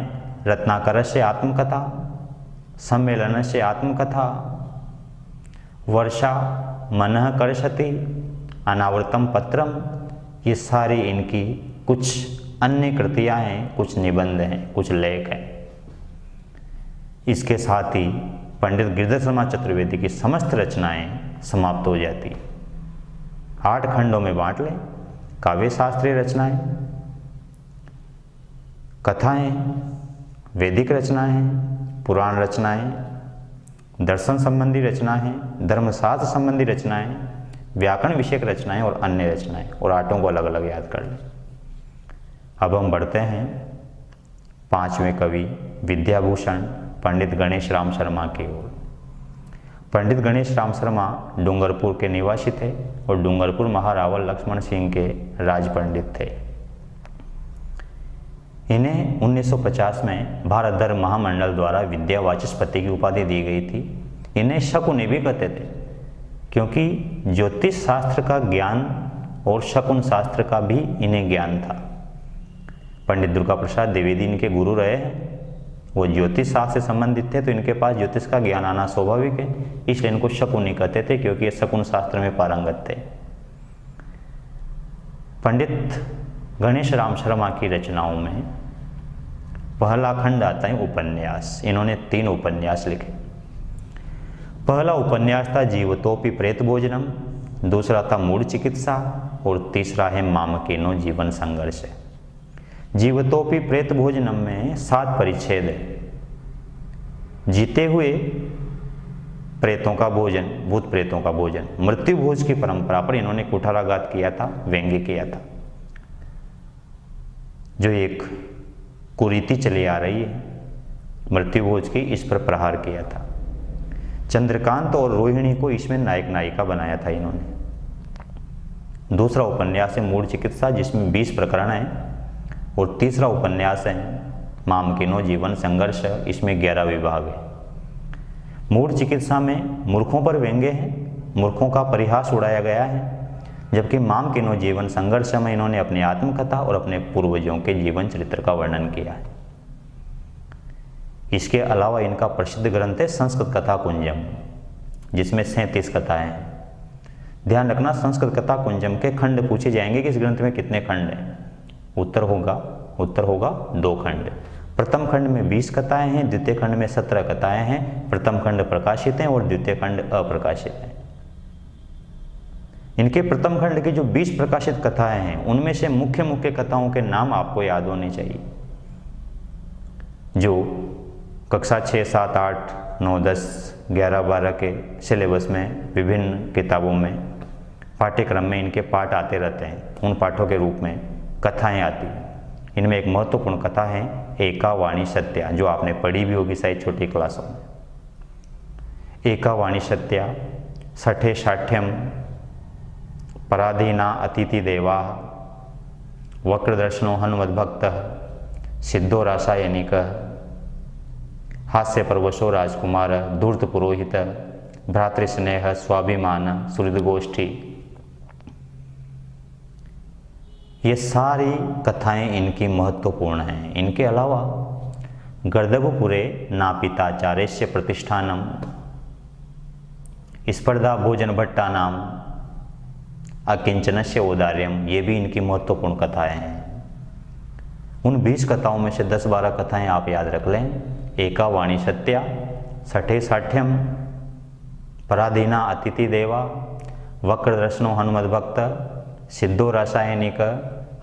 रत्नाकर से आत्मकथा, सम्मेलन से आत्मकथा, वर्षा मनः कर्षति, अनावृतम पत्रम। ये सारी इनकी कुछ अन्य कृतियां हैं, कुछ निबंध हैं, कुछ लेख हैं। इसके साथ ही पंडित गिरिधर शर्मा चतुर्वेदी की समस्त रचनाएं समाप्त हो जाती। 8 खंडों में बांट लें, काव्य शास्त्रीय रचनाएं, कथाएं, वैदिक रचनाएं, पुराण रचनाएं, दर्शन संबंधी रचनाएं, धर्मशास्त्र संबंधी रचनाएं, व्याकरण विषयक रचनाएं और अन्य रचनाएं, और 8 को अलग अलग याद कर लें। अब हम बढ़ते हैं 5वें कवि विद्याभूषण पंडित गणेश राम शर्मा की ओर। पंडित गणेश राम शर्मा डूंगरपुर के निवासी थे और डूंगरपुर महारावल लक्ष्मण सिंह के राज पंडित थे। इन्हें 1950 में भारत धर्म महामंडल द्वारा विद्या वाचस्पति की उपाधि दी गई थी। इन्हें शकुनी भी कहते थे, क्योंकि ज्योतिष शास्त्र का ज्ञान और शकुन शास्त्र का भी इन्हें ज्ञान था। पंडित दुर्गा प्रसाद द्विवेदी इनके गुरु रहे हैं। वो ज्योतिष शास्त्र से संबंधित थे, तो इनके पास ज्योतिष का ज्ञान आना स्वाभाविक है, इसलिए इनको शकुनी कहते थे, क्योंकि ये शकुन शास्त्र में पारंगत थे। पंडित गणेश राम शर्मा की रचनाओं में पहला खंड आता है उपन्यास। इन्होंने 3 उपन्यास लिखे। पहला उपन्यास था जीवतोपि प्रेत भोजनम, दूसरा था मूढ़ चिकित्सा, और तीसरा है मामकीनो जीवन संघर्ष। जीवतोपि प्रेत भोजनम में 7 परिच्छेद है। जीते हुए प्रेतों का भोजन, भूत प्रेतों का भोजन, मृत्यु भोज की परंपरा पर इन्होंने कुठाराघात किया था, व्यंग्य किया था, जो एक कुरीति चली आ रही है मृत्यु भोज की, इस पर प्रहार किया था। चंद्रकांत और रोहिणी को इसमें नायक नायिका बनाया था इन्होंने। दूसरा उपन्यास है मूढ़ चिकित्सा, जिसमें 20 प्रकरण हैं, और तीसरा उपन्यास है मामकिनो जीवन संघर्ष, इसमें 11 विभाग है। मूढ़ चिकित्सा में मूर्खों पर व्यंग्य है, मूर्खों का परिहास उड़ाया गया है, जबकि मामकिनो जीवन संघर्ष में इन्होंने अपनी आत्मकथा और अपने पूर्वजों के जीवन चरित्र का वर्णन किया है। इसके अलावा इनका प्रसिद्ध ग्रंथ है संस्कृत कथा कुंजम, जिसमें 37 कथाएं हैं। ध्यान रखना, संस्कृत कथा कुंजम के खंड पूछे जाएंगे कि इस ग्रंथ में कितने खंड हैं। उत्तर होगा 2 खंड। प्रथम खंड में 20 कथाएं हैं, द्वितीय खंड में 17 कथाएं हैं। प्रथम खंड प्रकाशित हैं और द्वितीय खंड अप्रकाशित हैं। इनके प्रथम खंड की जो 20 प्रकाशित कथाएं हैं, उनमें से मुख्य मुख्य कथाओं के नाम आपको याद होने चाहिए, जो कक्षा 6, 7, 8, 9, 10, 11, 12 के सिलेबस में विभिन्न किताबों में पाठ्यक्रम में इनके पाठ आते रहते हैं। उन पाठों के रूप में कथाएं आती हैं। इनमें एक महत्वपूर्ण कथा है एका वाणी सत्या, जो आपने पढ़ी भी होगी शायद छोटी क्लासों में। एका वाणी सत्या, सठे साठ्यम, पराधीना अतिथि देवा, वक्रदर्शनो हनुमद्भक्त, सिद्धो रासायनिक, हास्य परवशो राजकुमार, धूर्त पुरोहित, भ्रातृस्नेह, स्वाभिमान, सुहृदगोष्ठी, ये सारी कथाएं इनकी महत्वपूर्ण हैं। इनके अलावा गर्दभपुरे नापिताचार्यस्य प्रतिष्ठानम, स्पर्धा भोजन भट्टा नाम, अकिंचनस्य औदार्यम, ये भी इनकी महत्वपूर्ण कथाएं हैं। उन 20 कथाओं में से 10-12 कथाएं आप याद रख लें। एका वाणी सत्या, सठे साठ्यम, पराधीना अतिथि देवा, वक्रदर्शनो हनुमद्भक्त, सिद्धो रासायनिक,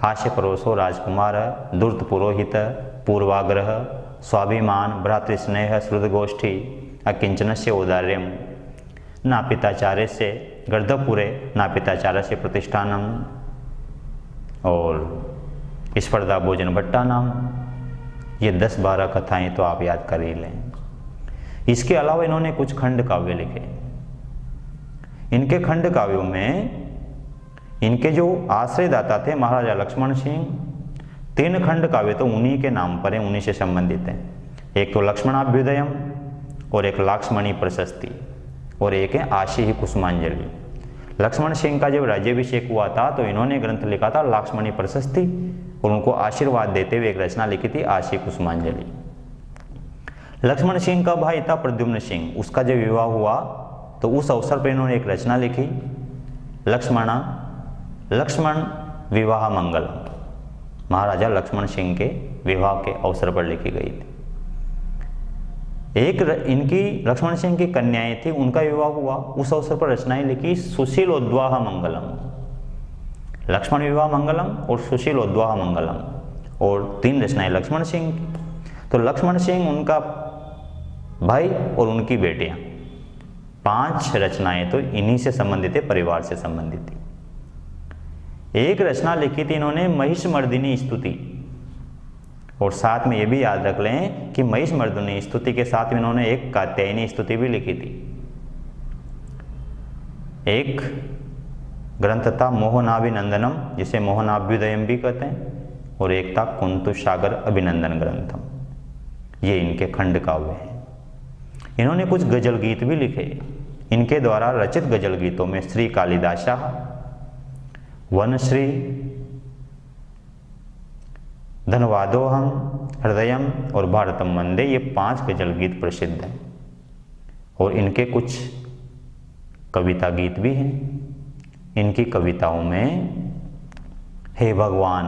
हास्य परोसो राजकुमार, धूर्त पुरोहित, पूर्वाग्रह, स्वाभिमान, भ्रातृस्नेह, सुहृदगोष्ठी, अकिंचनस्य औदार्यम, नापिताचार्य से गर्दभपुरे नापिताचार्य से प्रतिष्ठानम, और स्पर्धा भोजन भट्टा नाम। ये 10-12 कथाएं तो आप याद कर ही लें। इसके अलावा इन्होंने कुछ खंड काव्य लिखे। इनके खंड काव्यों में इनके जो आश्रयदाता थे महाराजा लक्ष्मण सिंह, 3 खंड काव्य तो उन्हीं के नाम पर हैं, उन्हीं से संबंधित हैं। एक तो लक्ष्मणाभ्युदयम, और एक लाक्ष्मणी प्रशस्ति, और एक है आशी ही कुसुमांजलि। लक्ष्मण सिंह का जब राज्याभिषेक हुआ था तो इन्होंने ग्रंथ लिखा था लाक्ष्मणी प्रशस्ति, और उनको आशीर्वाद देते हुए एक रचना लिखी थी आशी कुसुमांजलि। लक्ष्मण सिंह का भाई था प्रद्युम्न सिंह, उसका जब विवाह हुआ तो उस अवसर पर इन्होंने एक रचना लिखी लक्ष्मण विवाह मंगलम, महाराजा लक्ष्मण सिंह के विवाह के अवसर पर लिखी गई थी। एक इनकी लक्ष्मण सिंह की कन्याएं थी, उनका विवाह हुआ, उस अवसर पर रचनाएं लिखी सुशीलोद्वाह मंगलम, लक्ष्मण विवाह मंगलम और सुशीलोद्वाह मंगलम, और 3 रचनाएं लक्ष्मण सिंह की। तो लक्ष्मण सिंह, उनका भाई और उनकी बेटियां, 5 रचनाएं तो इन्हीं से संबंधित है, परिवार से संबंधित थी। एक रचना लिखी थी इन्होंने महिषमर्दिनी स्तुति, और साथ में ये भी याद रख लें कि महिषमर्दिनी स्तुति के साथ में इन्होंने एक कात्यायनी स्तुति भी लिखी थी। एक ग्रंथ था मोहनाभिनंदनम, जिसे मोहनाभ्युदयम भी कहते हैं, और एक था कुंतु सागर अभिनंदन ग्रंथम। ये इनके खंड काव्य हैं। इन्होंने कुछ गजल गीत भी लिखे। इनके द्वारा रचित गजल गीतों में श्री कालिदासा, वनश्री, धनवादोहम, हृदयम और भारतम वंदे, ये 5 गजल गीत प्रसिद्ध हैं। और इनके कुछ कविता गीत भी हैं। इनकी कविताओं में हे भगवान,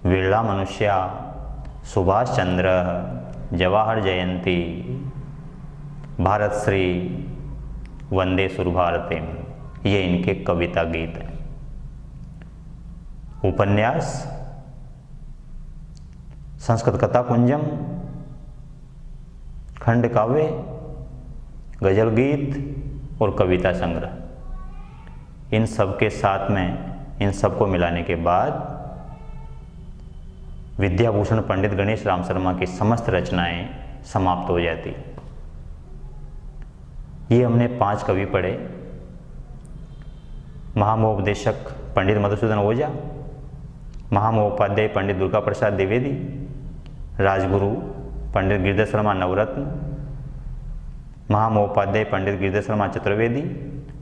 विरला मनुष्या, सुभाष चंद्र, जवाहर जयंती, भारत श्री, वंदे सुरभारतीम, ये इनके कविता गीत हैं। उपन्यास संस्कृत कथा कुंजम, खंड काव्य, गजल गीत और कविता संग्रह, इन सब के साथ में इन सबको मिलाने के बाद विद्याभूषण पंडित गणेश राम शर्मा की समस्त रचनाएं समाप्त हो जाती। ये हमने 5 कवि पढ़े। महामहोपदेशक पंडित मधुसूदन ओझा, महामहोपाध्याय पंडित दुर्गा प्रसाद द्विवेदी, राजगुरु पंडित गिरिधर शर्मा नवरत्न, महामहोपाध्याय पंडित गिरिधर शर्मा चतुर्वेदी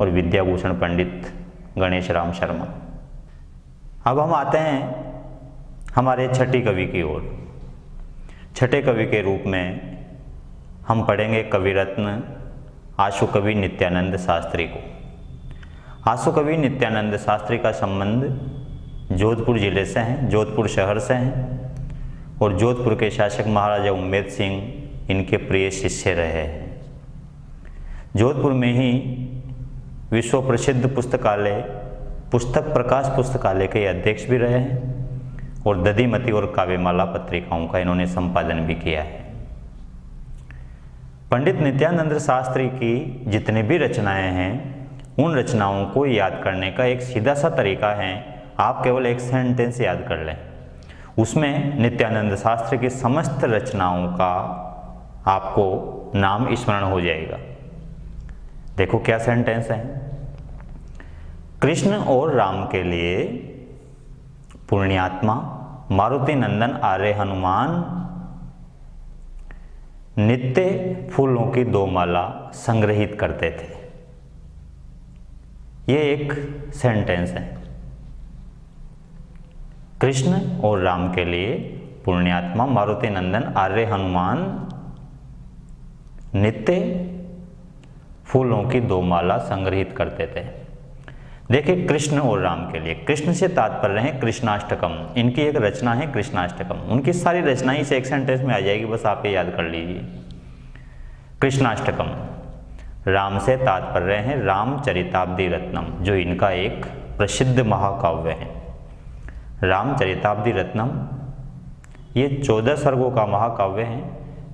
और विद्याभूषण पंडित गणेश राम शर्मा। अब हम आते हैं हमारे छठी कवि की ओर। छठे कवि के रूप में हम पढ़ेंगे कवि रत्न आशु कवि नित्यानंद शास्त्री को। आशु कवि नित्यानंद शास्त्री का संबंध जोधपुर जिले से है, जोधपुर शहर से हैं और जोधपुर के शासक महाराजा उम्मेद सिंह इनके प्रिय शिष्य रहे हैं। जोधपुर में ही विश्व प्रसिद्ध पुस्तकालय पुस्तक प्रकाश पुस्तकालय के अध्यक्ष भी रहे हैं और दधिमती और काव्यमाला पत्रिकाओं का इन्होंने संपादन भी किया है। पंडित नित्यानंद शास्त्री की जितनी भी रचनाएं हैं उन रचनाओं को याद करने का एक सीधा सा तरीका है, आप केवल एक सेंटेंस याद कर लें, उसमें नित्यानंद शास्त्री की समस्त रचनाओं का आपको नाम स्मरण हो जाएगा। देखो क्या सेंटेंस है। कृष्ण और राम के लिए पुण्यात्मा मारुति नंदन आर्य हनुमान नित्य फूलों की 2 माला संग्रहित करते थे। ये एक सेंटेंस है। कृष्ण और राम के लिए पुण्यात्मा मारुति नंदन आर्य हनुमान नित्य फूलों की 2 माला संग्रहित करते थे। देखिए, कृष्ण और राम के लिए, कृष्ण से तात्पर्य है कृष्णाष्टकम। इनकी एक रचना है कृष्णाष्टकम। उनकी सारी रचनाएं इस एक सेंटेंस में आ जाएगी, बस आप ये याद कर लीजिए। कृष्णाष्टकम। राम से तात्पर्य है रामचरिताब्दी रत्नम, जो इनका एक प्रसिद्ध महाकाव्य है। रामचरिताब्दी रत्नम ये 14 सर्गों का महाकाव्य है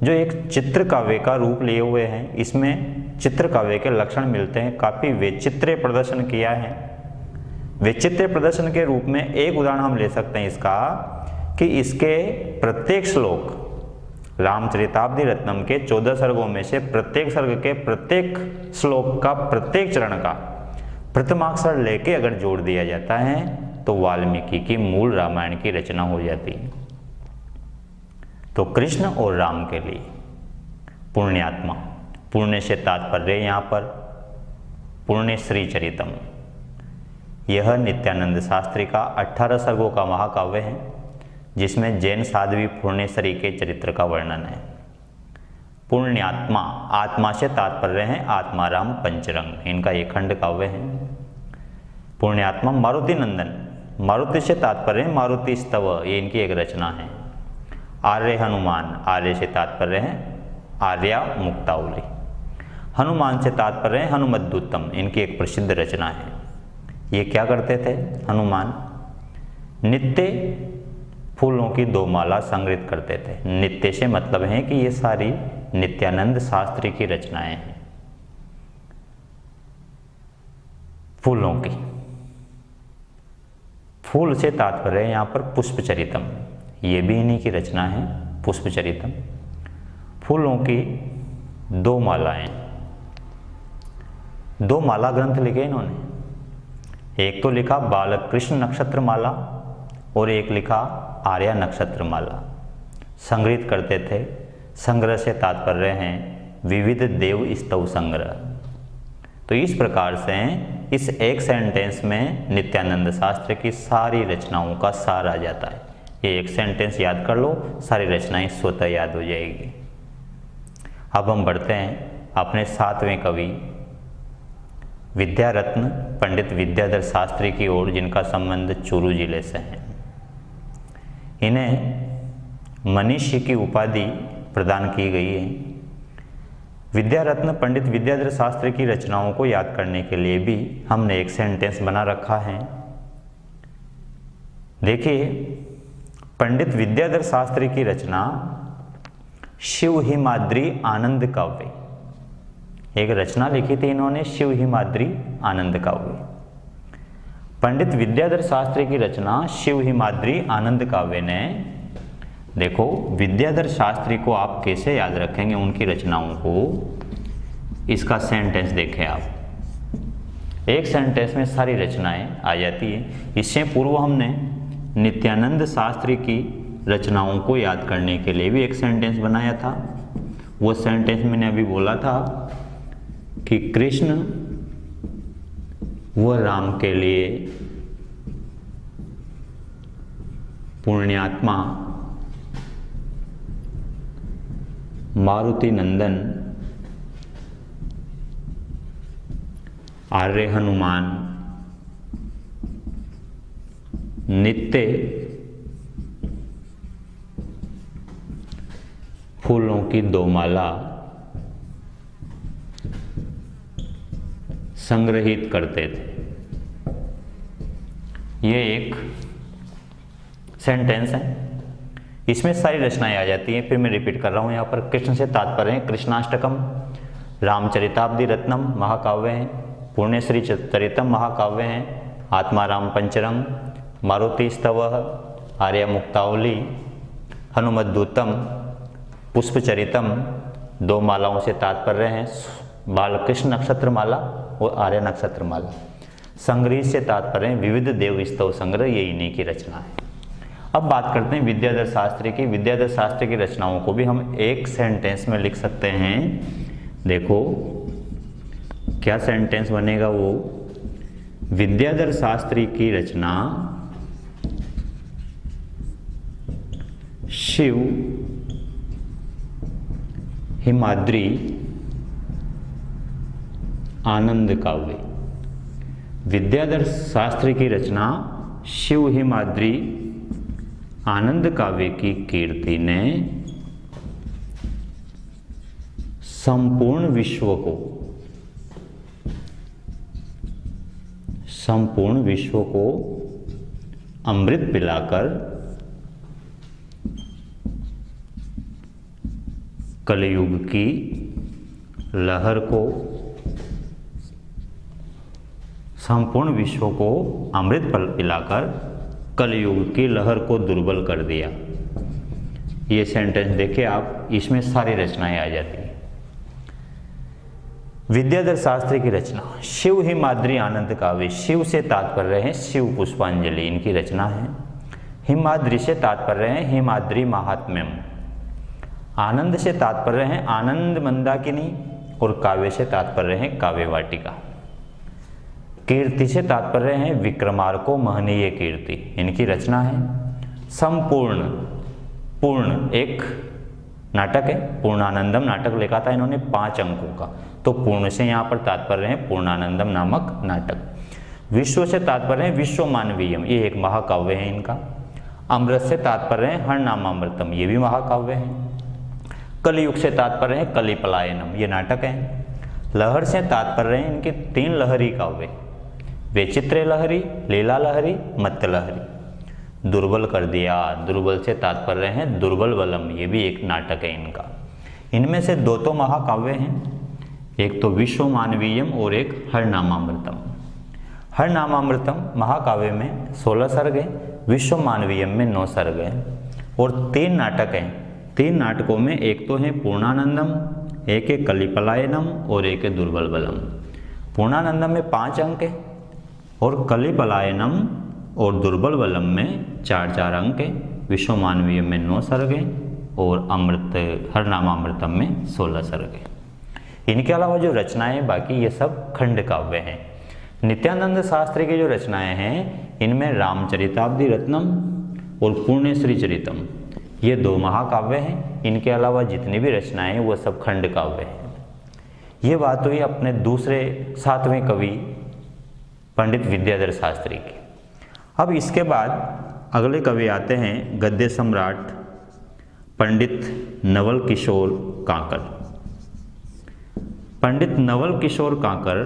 जो एक चित्र काव्य का रूप लिए हुए हैं। इसमें चित्र काव्य के लक्षण मिलते हैं, काफ़ी वैचित्र्य प्रदर्शन किया है। वैचित्र्य प्रदर्शन के रूप में एक उदाहरण हम ले सकते हैं इसका, कि इसके प्रत्येक श्लोक, रामचरिताब्दी रत्नम के 14 सर्गों में से प्रत्येक सर्ग के प्रत्येक श्लोक का प्रत्येक चरण का प्रथमाक्षर लेके अगर जोड़ दिया जाता है तो वाल्मीकि की मूल रामायण की रचना हो जाती है। तो कृष्ण और राम के लिए पुण्यात्मा, पुण्य से तात्पर्य यहाँ पर पुण्य श्री चरितम, यह नित्यानंद शास्त्री का 18 सर्गों का महाकाव्य है जिसमें जैन साध्वी पूर्णेश्वरी के चरित्र का वर्णन है। पुण्यात्मा, आत्मा से तात्पर्य है आत्माराम पंचरंग, इनका एक खंड काव्य है। पुण्यात्मा मारुति नंदन, मारुति से तात्पर्य है मारुति स्तव, ये इनकी एक रचना है। आर्य हनुमान, आर्य से तात्पर्य है आर्या मुक्तावली। हनुमान से तात्पर्य है हनुमद्दूतम, इनकी एक प्रसिद्ध रचना है। ये क्या करते थे हनुमान? नित्य फूलों की 2 माला संग्रहित करते थे। नित्य से मतलब है कि ये सारी नित्यानंद शास्त्री की रचनाएं हैं। फूलों की, फूल से तात्पर्य है यहाँ पर पुष्पचरितम, ये भी इन्हीं की रचना है पुष्पचरितम। फूलों की 2 मालाएं, 2 माला ग्रंथ लिखे इन्होंने। एक तो लिखा बालकृष्ण नक्षत्र माला और एक लिखा आर्या नक्षत्र माला। संग्रहित करते थे, संग्रह से तात्पर्य है विविध देव स्तव संग्रह। तो इस प्रकार से इस एक सेंटेंस में नित्यानंद शास्त्री की सारी रचनाओं का सार आ जाता है। ये एक सेंटेंस याद कर लो, सारी रचनाएं स्वतः याद हो जाएगी। अब हम बढ़ते हैं अपने 7वें कवि विद्यारत्न पंडित विद्याधर शास्त्री की ओर, जिनका संबंध चूरू जिले से है। इन्हें मनीषी की उपाधि प्रदान की गई है। विद्यारत्न पंडित विद्याधर शास्त्री की रचनाओं को याद करने के लिए भी हमने एक सेंटेंस बना रखा है। देखिए, पंडित विद्याधर शास्त्री की रचना शिव हिमाद्री आनंद काव्य, एक रचना लिखी थी इन्होंने शिव हिमाद्री आनंद काव्य। पंडित विद्याधर शास्त्री की रचना शिव हिमाद्री आनंद काव्य ने, देखो विद्याधर शास्त्री को आप कैसे याद रखेंगे उनकी रचनाओं को, इसका सेंटेंस देखें आप। एक सेंटेंस में सारी रचनाएं आ जाती है। इससे पूर्व हमने नित्यानंद शास्त्री की रचनाओं को याद करने के लिए भी एक सेंटेंस बनाया था। वो सेंटेंस मैंने अभी बोला था कि कृष्ण व राम के लिए पुण्यात्मा मारुति नंदन आर्य हनुमान नित्य फूलों की दो माला संग्रहित करते थे। ये एक सेंटेंस है, इसमें सारी रचनाएं आ जाती हैं। फिर मैं रिपीट कर रहा हूं, यहाँ पर कृष्ण से तात्पर्य है कृष्णाष्टकम, रामचरिताब्दि रत्नम महाकाव्य है, पूर्णश्री चरितम महाकाव्य है, आत्माराम पंचरंग, मारुति स्तव, आर्य मुक्तावली, हनुमद्दूतम, पुष्पचरितम, दो मालाओं से तात्पर्य हैं बालकृष्ण नक्षत्र माला और आर्य नक्षत्र माला। संग्रह से तात्पर्य है विविध देव स्तव संग्रह, ये इन्हीं की रचना है। अब बात करते हैं विद्याधर शास्त्री की। विद्याधर शास्त्री की रचनाओं को भी हम एक सेंटेंस में लिख सकते हैं। देखो क्या सेंटेंस बनेगा वो, विद्याधर शास्त्री की रचना शिव हिमाद्री आनंद काव्य। विद्याधर शास्त्री की रचना शिव हिमाद्री आनंद काव्य की कीर्ति ने संपूर्ण विश्व को अमृत पिलाकर कलयुग की लहर को, संपूर्ण विश्व को अमृत पिलाकर कलयुग की लहर को दुर्बल कर दिया। ये सेंटेंस देखिए आप, इसमें सारी रचनाएं आ जाती हैं। विद्याधर शास्त्री की रचना शिव हिमाद्री आनंद काव्य, शिव से तात्पर्य है शिव पुष्पांजलि, इनकी रचना है। हिमाद्री से तात्पर्य है हिमाद्री महात्म्यम, आनंद से तात्पर्य है आनंद मंदाकिनी और काव्य से तात्पर्य है काव्य वाटिका। कीर्ति से तात्पर्य है विक्रमार्को महनीय कीर्ति, इनकी रचना है। संपूर्ण, पूर्ण एक नाटक है, पूर्णानंदम नाटक लिखा था इन्होंने 5 अंकों का, तो पूर्ण से यहाँ पर तात्पर्य है पूर्णानंदम नामक नाटक। विश्व से तात्पर्य है विश्व मानवीयम, ये एक महाकाव्य है इनका। अमृत से तात्पर्य है हरनामामृतम, ये भी महाकाव्य है। कलयुग से तात्पर्य है कलिपलायनम, ये नाटक है। लहर से तात्पर्य है इनके 3 लहरी काव्य, वैचित्र्य लहरी, लीला लहरी, मत्त लहरी। दुर्बल कर दिया, दुर्बल से तात्पर्य है दुर्बल बलम, ये भी एक नाटक है इनका। इनमें से 2 तो महाकाव्य हैं, एक तो विश्व मानवीयम और एक हरनामामृतम। हरनामामृतम महाकाव्य में 16 सर्ग हैं, विश्व मानवीयम में 9 सर्ग हैं और 3 नाटक हैं। 3 नाटकों में एक तो है पूर्णानंदम, एक है कलिपलायनम और एक है दुर्बल बलम। पूर्णानंदम में 5 अंक है और कलिपलायनम और दुर्बल बलम में 4-4 अंक है। विश्व मानवीय में 9 सर्ग हैं और हरनामामृतम में 16 सर्ग हैं। इनके अलावा जो रचनाएं बाकी ये सब खंड काव्य हैं। नित्यानंद शास्त्री की जो रचनाएं हैं इनमें रामचरिताब्दि रत्नम और पूर्णश्री चरितम, ये 2 महाकाव्य हैं। इनके अलावा जितनी भी रचनाएं हैं वो सब खंड काव्य हैं। ये बात हुई अपने दूसरे 7वें कवि पंडित विद्याधर शास्त्री की। अब इसके बाद अगले कवि आते हैं गद्य सम्राट पंडित नवल किशोर कांकर। पंडित नवल किशोर कांकर,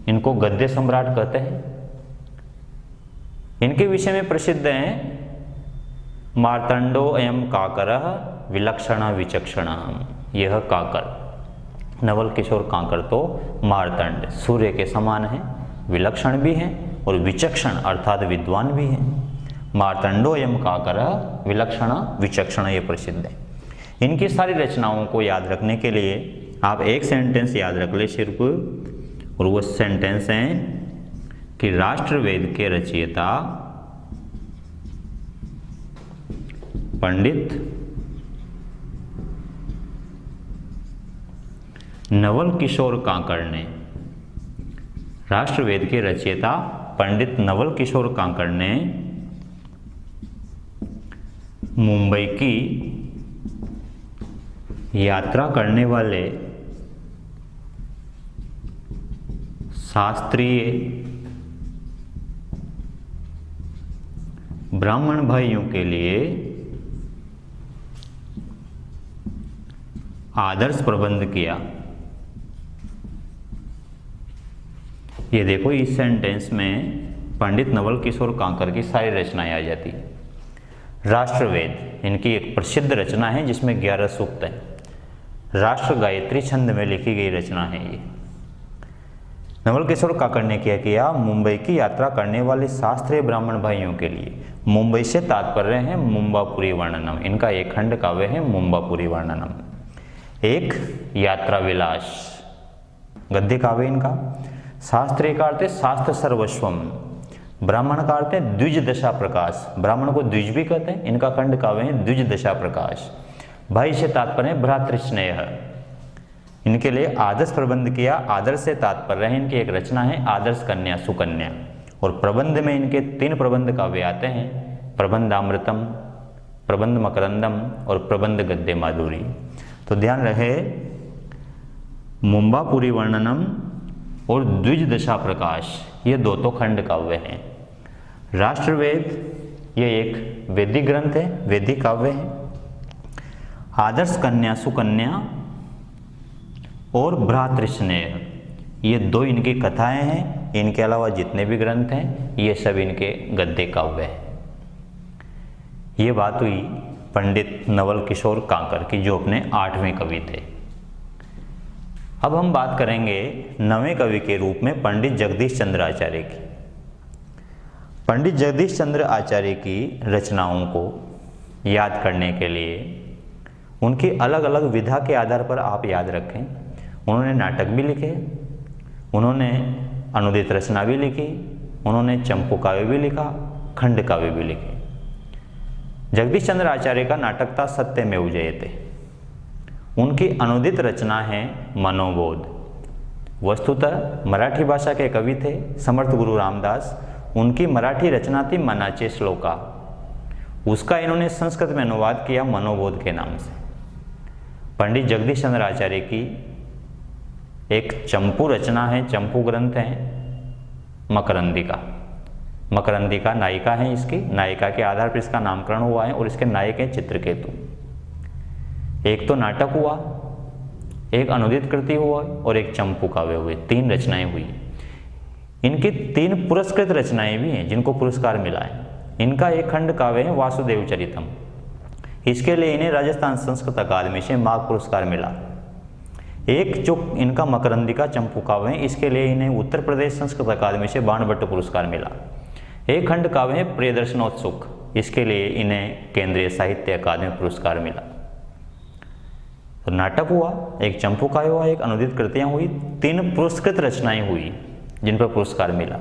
इनको गद्य सम्राट कहते हैं। इनके विषय में प्रसिद्ध हैं मार्तंडो एवं काकरः विलक्षण विचक्षण। यह काकर नवल किशोर कांकर तो मार्तंड सूर्य के समान है, विलक्षण भी हैं और विचक्षण अर्थात विद्वान भी हैं। मार्तंडो एवं काकरः विलक्षण विचक्षण, ये प्रसिद्ध है। इनकी सारी रचनाओं को याद रखने के लिए आप एक सेंटेंस याद रख ले सिर्फ, और वो सेंटेंस हैं कि राष्ट्रवेद के रचयिता पंडित नवल किशोर कांकड़ ने, राष्ट्रवेद के रचयिता पंडित नवल किशोर कांकड़ ने मुंबई की यात्रा करने वाले शास्त्रीय ब्राह्मण भाइयों के लिए आदर्श प्रबंध किया। ये देखो, इस सेंटेंस में पंडित नवल किशोर कांकर की सारी रचनाएं आ जाती। राष्ट्रवेद इनकी एक प्रसिद्ध रचना है जिसमें 11 सूक्त हैं। राष्ट्र गायत्री छंद में लिखी गई रचना है ये। नवल किशोर काकड़ ने क्या किया, मुंबई की यात्रा करने वाले शास्त्रीय ब्राह्मण भाइयों के लिए, मुंबई से तात्पर्य है मुंबापुरी वर्णनम, इनका एक खंड काव्य है मुंबापुरी वर्णनम। एक यात्रा विलास गद्य काव्य इनका। शास्त्रीय का अर्थ है शास्त्र सर्वस्वम, ब्राह्मण का अर्थ है द्विज दशा प्रकाश, ब्राह्मण को द्विज भी कहते हैं, इनका खंड काव्य है द्विज दशा प्रकाश। भाई से तात्पर्य है भ्रातृस्नेह, इनके लिए आदर्श प्रबंध किया। आदर्श से तात्पर्य है इनकी एक रचना है आदर्श कन्या सुकन्या, और प्रबंध में इनके 3 प्रबंध काव्य आते हैं, प्रबंध अमृतम, प्रबंध मकरंदम और प्रबंध गद्य माधुरी। तो ध्यान रहे, मुंबापुरी वर्णनम और द्विज दशा प्रकाश ये 2 तो खंड काव्य हैं। राष्ट्रवेद ये एक वैदिक ग्रंथ है, वैदिक काव्य है। आदर्श कन्या सुकन्या और भ्रातृस्नेह ये 2 इनकी कथाएं हैं। इनके अलावा जितने भी ग्रंथ हैं ये सब इनके गद्य काव्य हैं। ये बात हुई पंडित नवल किशोर कांकर की, जो अपने 8वें कवि थे। अब हम बात करेंगे 9वें कवि के रूप में पंडित जगदीश चंद्र आचार्य की। पंडित जगदीश चंद्र आचार्य की रचनाओं को याद करने के लिए उनकी अलग अलग विधा के आधार पर आप याद रखें। उन्होंने नाटक भी लिखे, उन्होंने अनुदित रचना भी लिखी, उन्होंने चंपू काव्य भी लिखा, खंड काव्य भी लिखे। जगदीश चंद्र आचार्य का नाटक था सत्यमेव जयते। उनकी अनुदित रचना है मनोबोध। वस्तुतः मराठी भाषा के कवि थे समर्थ गुरु रामदास, उनकी मराठी रचना थी मनाचे श्लोका, उसका इन्होंने संस्कृत में अनुवाद किया मनोबोध के नाम से। पंडित जगदीश चंद्र आचार्य की एक चंपू रचना है, चंपू ग्रंथ है मकरंदिका। मकरंदिका नायिका है इसकी, नायिका के आधार पर इसका नामकरण हुआ है और इसके नायक हैं चित्रकेतु। एक तो नाटक हुआ, एक अनुदित कृति हुआ और एक चंपू काव्य हुए, 3 रचनाएं हुई। इनकी 3 पुरस्कृत रचनाएं भी हैं जिनको पुरस्कार मिला है। इनका एक खंड काव्य है वासुदेव चरितम, इसके लिए इन्हें राजस्थान संस्कृत अकादमी से माघ पुरस्कार मिला। एक जो इनका मकरंदिका चंपू काव्य है, इसके लिए इन्हें उत्तर प्रदेश संस्कृत अकादमी से बाणभट्ट पुरस्कार मिला। एक खंड काव्य है प्रियदर्शनोत्सुक, इसके लिए इन्हें केंद्रीय साहित्य अकादमी पुरस्कार मिला। तो नाटक हुआ, एक चंपू काव्य हुआ, एक अनुदित कृतियां हुई, 3 पुरस्कृत रचनाएं हुई जिन पर पुरस्कार मिला।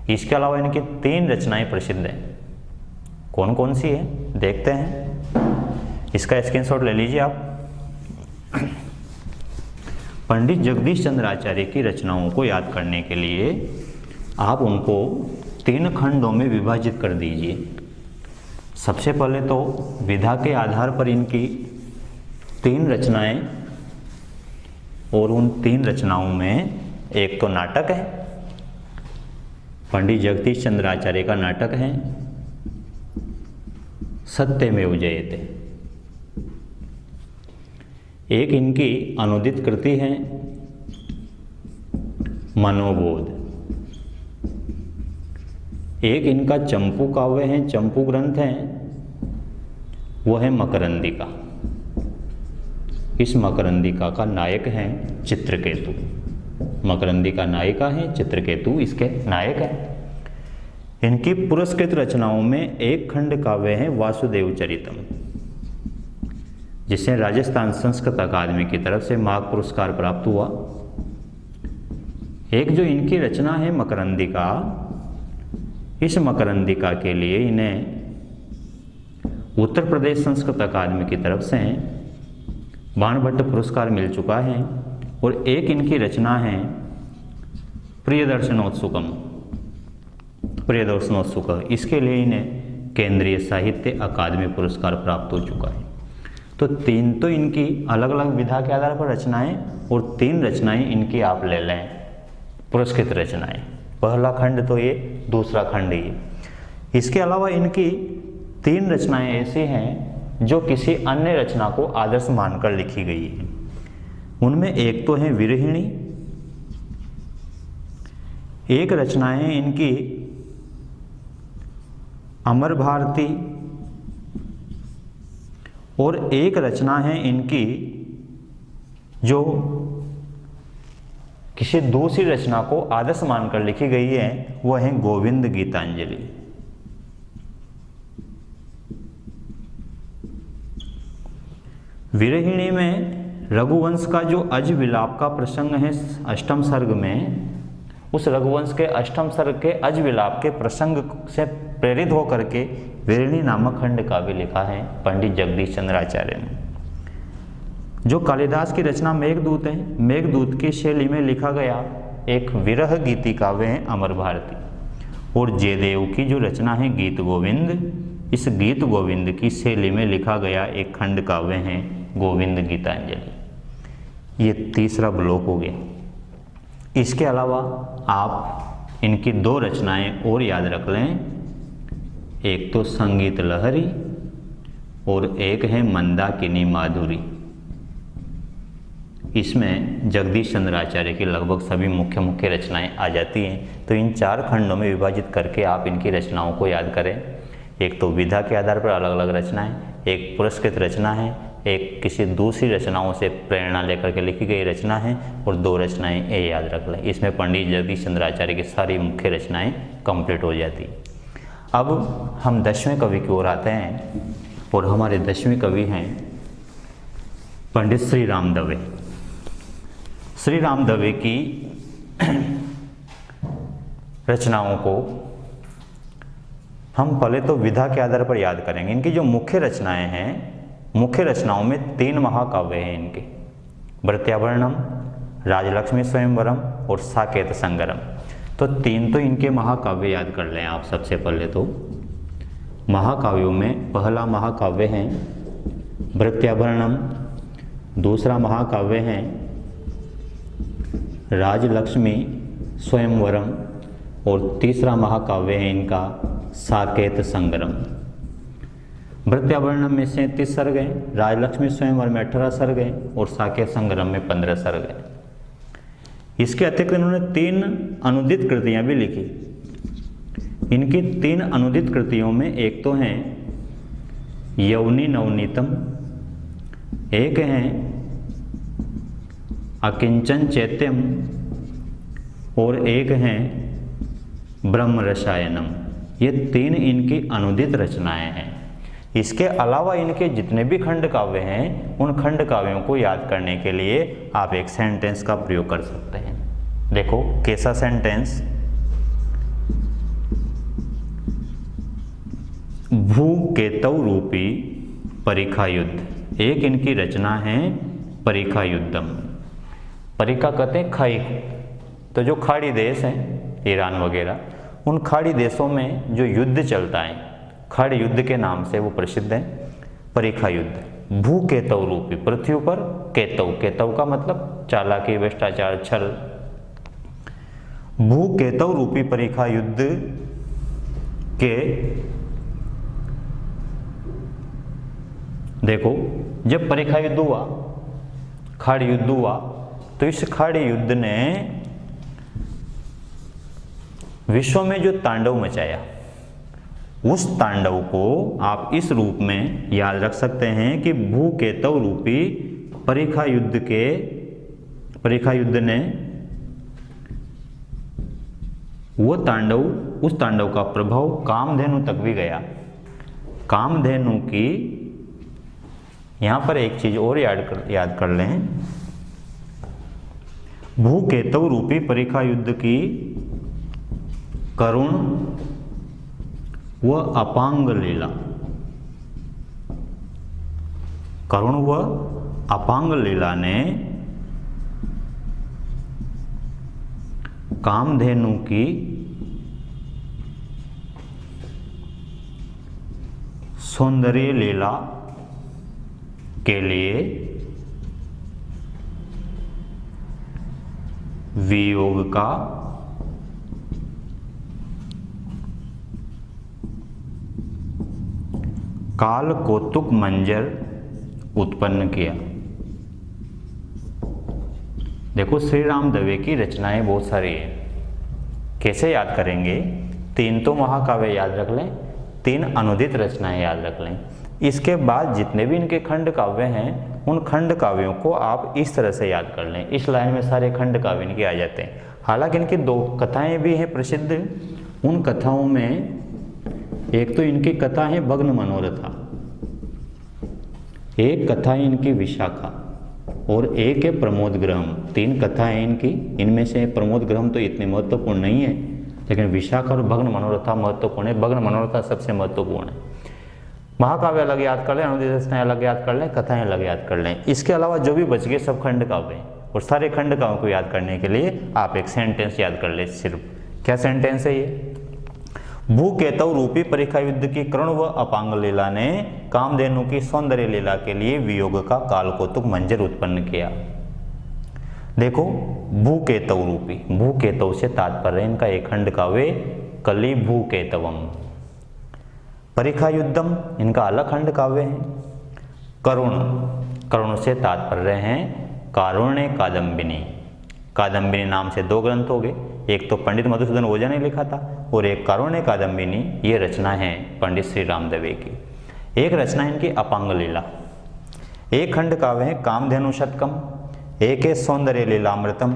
इसके अलावा इनकी 3 रचनाएं प्रसिद्ध हैं। कौन कौन सी है देखते हैं, इसका स्क्रीनशॉट ले लीजिए आप। पंडित जगदीश चंद्र आचार्य की रचनाओं को याद करने के लिए आप उनको 3 खंडों में विभाजित कर दीजिए। सबसे पहले तो विधा के आधार पर इनकी 3 रचनाएं, और उन 3 रचनाओं में एक तो नाटक है, पंडित जगदीश चंद्र आचार्य का नाटक है सत्यमेव जयते। एक इनकी अनुदित कृति है मनोबोध। एक इनका चंपू काव्य है, चंपू ग्रंथ है, वो है मकरंदिका। इस मकरंदिका का नायक है चित्रकेतु। मकरंदिका नायिका है, चित्रकेतु इसके नायक है। इनकी पुरस्कृत रचनाओं में एक खंड काव्य है वासुदेव चरितम, जिसे राजस्थान संस्कृत अकादमी की तरफ से माघ पुरस्कार प्राप्त हुआ। एक जो इनकी रचना है मकरंदिका, इस मकरंदिका के लिए इन्हें उत्तर प्रदेश संस्कृत अकादमी की तरफ से बाणभट्ट पुरस्कार मिल चुका है। और एक इनकी रचना है प्रियदर्शनोत्सुकम, प्रियदर्शनोत्सुक, इसके लिए इन्हें केंद्रीय साहित्य अकादमी पुरस्कार प्राप्त हो चुका है। तो 3 तो इनकी अलग अलग विधा के आधार पर रचनाएं और 3 रचनाएं इनकी आप ले लें पुरस्कृत रचनाएं। पहला खंड तो ये, दूसरा खंड ये। इसके अलावा इनकी 3 रचनाएं ऐसी हैं जो किसी अन्य रचना को आदर्श मानकर लिखी गई है। उनमें एक तो है विरहिणी, एक रचना है इनकी अमर भारती, और एक रचना है इनकी जो किसी दूसरी रचना को आदर्श मानकर लिखी गई है, वह है गोविंद गीतांजलि। विरहिणी में रघुवंश का जो अज विलाप का प्रसंग है 8वें सर्ग में, उस रघुवंश के 8वें सर्ग के अज विलाप के प्रसंग से प्रेरित होकर के विरहिणी नामक खंड काव्य लिखा है पंडित जगदीश चंद्र आचार्य ने। जो कालिदास की रचना मेघदूत है, मेघदूत की शैली में लिखा गया एक विरह गीति काव्य है अमर भारती। और जयदेव की जो रचना है गीत गोविंद, इस गीत गोविंद की शैली में लिखा गया एक खंड काव्य है गोविंद गीतांजलि। ये तीसरा ब्लॉक हो गया। इसके अलावा आप इनकी 2 रचनाएं और याद रख लें, एक तो संगीत लहरी और एक है मंदाकिनी माधुरी। इसमें जगदीश चंद्र आचार्य की लगभग सभी मुख्य रचनाएं आ जाती हैं। तो इन 4 खंडों में विभाजित करके आप इनकी रचनाओं को याद करें। एक तो विधा के आधार पर अलग अलग रचनाएं, एक पुरस्कृत रचना है, एक किसी दूसरी रचनाओं से प्रेरणा लेकर के लिखी गई रचना है, और 2 रचनाएं ये याद रख लें। इसमें पंडित जगदीश चंद्र आचार्य की सारी मुख्य रचनाएं कंप्लीट हो जाती। अब हम 10वें कवि की ओर आते हैं, और हमारे 10वें कवि हैं पंडित श्री राम दवे। श्री राम दवे की रचनाओं को हम पहले तो विधा के आधार पर याद करेंगे। इनकी जो मुख्य रचनाएं हैं, मुख्य रचनाओं में 3 महाकाव्य हैं इनके, भृत्याभरणम, राजलक्ष्मी स्वयंवरम और साकेत संगरम। तो 3 तो इनके महाकाव्य याद कर लें आप। सबसे पहले तो महाकाव्यों में पहला महाकाव्य है भृत्याभरणम, दूसरा महाकाव्य है राजलक्ष्मी स्वयंवरम, और तीसरा महाकाव्य है इनका साकेत संगरम। भृत्याभरणम में 37 सर्ग हैं, राजलक्ष्मी स्वयंवर में 18 सर्ग हैं, और साकेत संगरम में 15 सर्ग हैं। इसके अतिरिक्त इन्होंने 3 अनुदित कृतियां भी लिखी। इनकी 3 अनुदित कृतियों में एक तो हैं यवनी नवनीतम, एक हैं अकिंचन चैत्यम, और एक हैं ब्रह्म रसायनम। ये 3 इनकी अनुदित रचनाएं हैं। इसके अलावा इनके जितने भी खंड काव्य हैं, उन खंड काव्यों को याद करने के लिए आप एक सेंटेंस का प्रयोग कर सकते हैं। देखो कैसा सेंटेंस, भूकेतव रूपी परिखा युद्ध। एक इनकी रचना है परिखा युद्धम। परिखा कहते हैं खाई, तो जो खाड़ी देश हैं ईरान वगैरह, उन खाड़ी देशों में जो युद्ध चलता है, खाड़ी युद्ध के नाम से वो प्रसिद्ध है परिखा युद्ध। भूकेतव रूपी, पृथ्वी पर केतव, केतव का मतलब चालाकी, भ्रष्टाचार, छल। भूकेतव रूपी परिखा युद्ध के देखो, जब परिखा युद्ध हुआ, खाड़ी युद्ध हुआ, तो इस खाड़ी युद्ध ने विश्व में जो तांडव मचाया, उस तांडव को आप इस रूप में याद रख सकते हैं कि भूकेतव रूपी परिखा युद्ध ने वो तांडव, उस तांडव का प्रभाव कामधेनु तक भी गया। कामधेनु की यहां पर एक चीज और याद कर लें, भूकेतु रूपी परीक्षा युद्ध की करुण व अपांग लीला, करुण व अपांग लीला ने कामधेनु की सौंदर्य लीला के लिए वियोग का काल कौतुक मंजर उत्पन्न किया। देखो श्री राम दवे की रचनाएं बहुत सारी है, कैसे याद करेंगे? 3 तो महाकाव्य याद रख लें, 3 अनुदित रचनाएं याद रख लें। इसके बाद जितने भी इनके खंड काव्य हैं उन खंड काव्यों को आप इस तरह से याद कर लें। इस लाइन में सारे खंड काव्य इनके आ जाते हैं। हालांकि इनकी 2 कथाएं भी हैं प्रसिद्ध। उन कथाओं में एक तो इनकी कथा है भग्न मनोरथा, एक कथा है इनकी विशाखा और एक है प्रमोद ग्रहम। 3 कथाएं इनकी। इनमें से प्रमोद ग्रहम तो इतने महत्वपूर्ण नहीं है, लेकिन विशाखा और भग्न मनोरथा महत्वपूर्ण है। भग्न मनोरथा सबसे महत्वपूर्ण है। महाकाव्य अलग याद कर लें, अनुदित रचनाएं अलग याद कर लें, कथाएं अलग याद कर लें। इसके अलावा जो भी बच गए सब खंड काव्य हैं। और सारे खंड काव्यों को याद करने के लिए आप एक सेंटेंस याद कर ले सिर्फ। क्या सेंटेंस है ये? भूकेतु रूपी परीक्षा युद्ध की करुण व अपांग लीला ने कामधेनु की सौंदर्य लीला के लिए वियोग का काल कौतुक मंजर उत्पन्न किया। देखो भूकेतु रूपी, भूकेतु से तात्पर्य इनका एक खंड काव्य कलि भूकेतवम। परीक्षा युद्धम इनका अलग खंड काव्य है। करुण, करुण से तात्पर्य हैं कारुण्य कादम्बिनी। कादम्बिनी नाम से 2 ग्रंथ हो गए, एक तो पंडित मधुसूदन ओझा ने लिखा था और एक कारुण्य कादम्बिनी, ये रचना है पंडित श्री राम दवे की। एक रचना इनकी अपांग लीला। एक खंड काव्य है कामधेनु शतकम, एक है सौंदर्य लीलामृतम,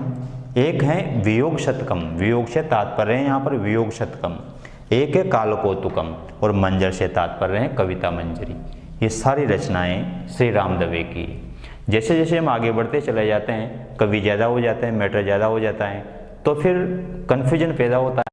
एक है वियोग शतकम। वियोग से तात्पर्य है यहाँ पर वियोग शतकम। एक है कालकौतुकम और मंजर से तात्पर्य है कविता मंजरी। ये सारी रचनाएं श्री राम दवे की। जैसे जैसे हम आगे बढ़ते चले जाते हैं, कवि ज़्यादा हो जाते हैं, मैटर ज़्यादा हो जाता है, तो फिर कन्फ्यूजन पैदा होता है।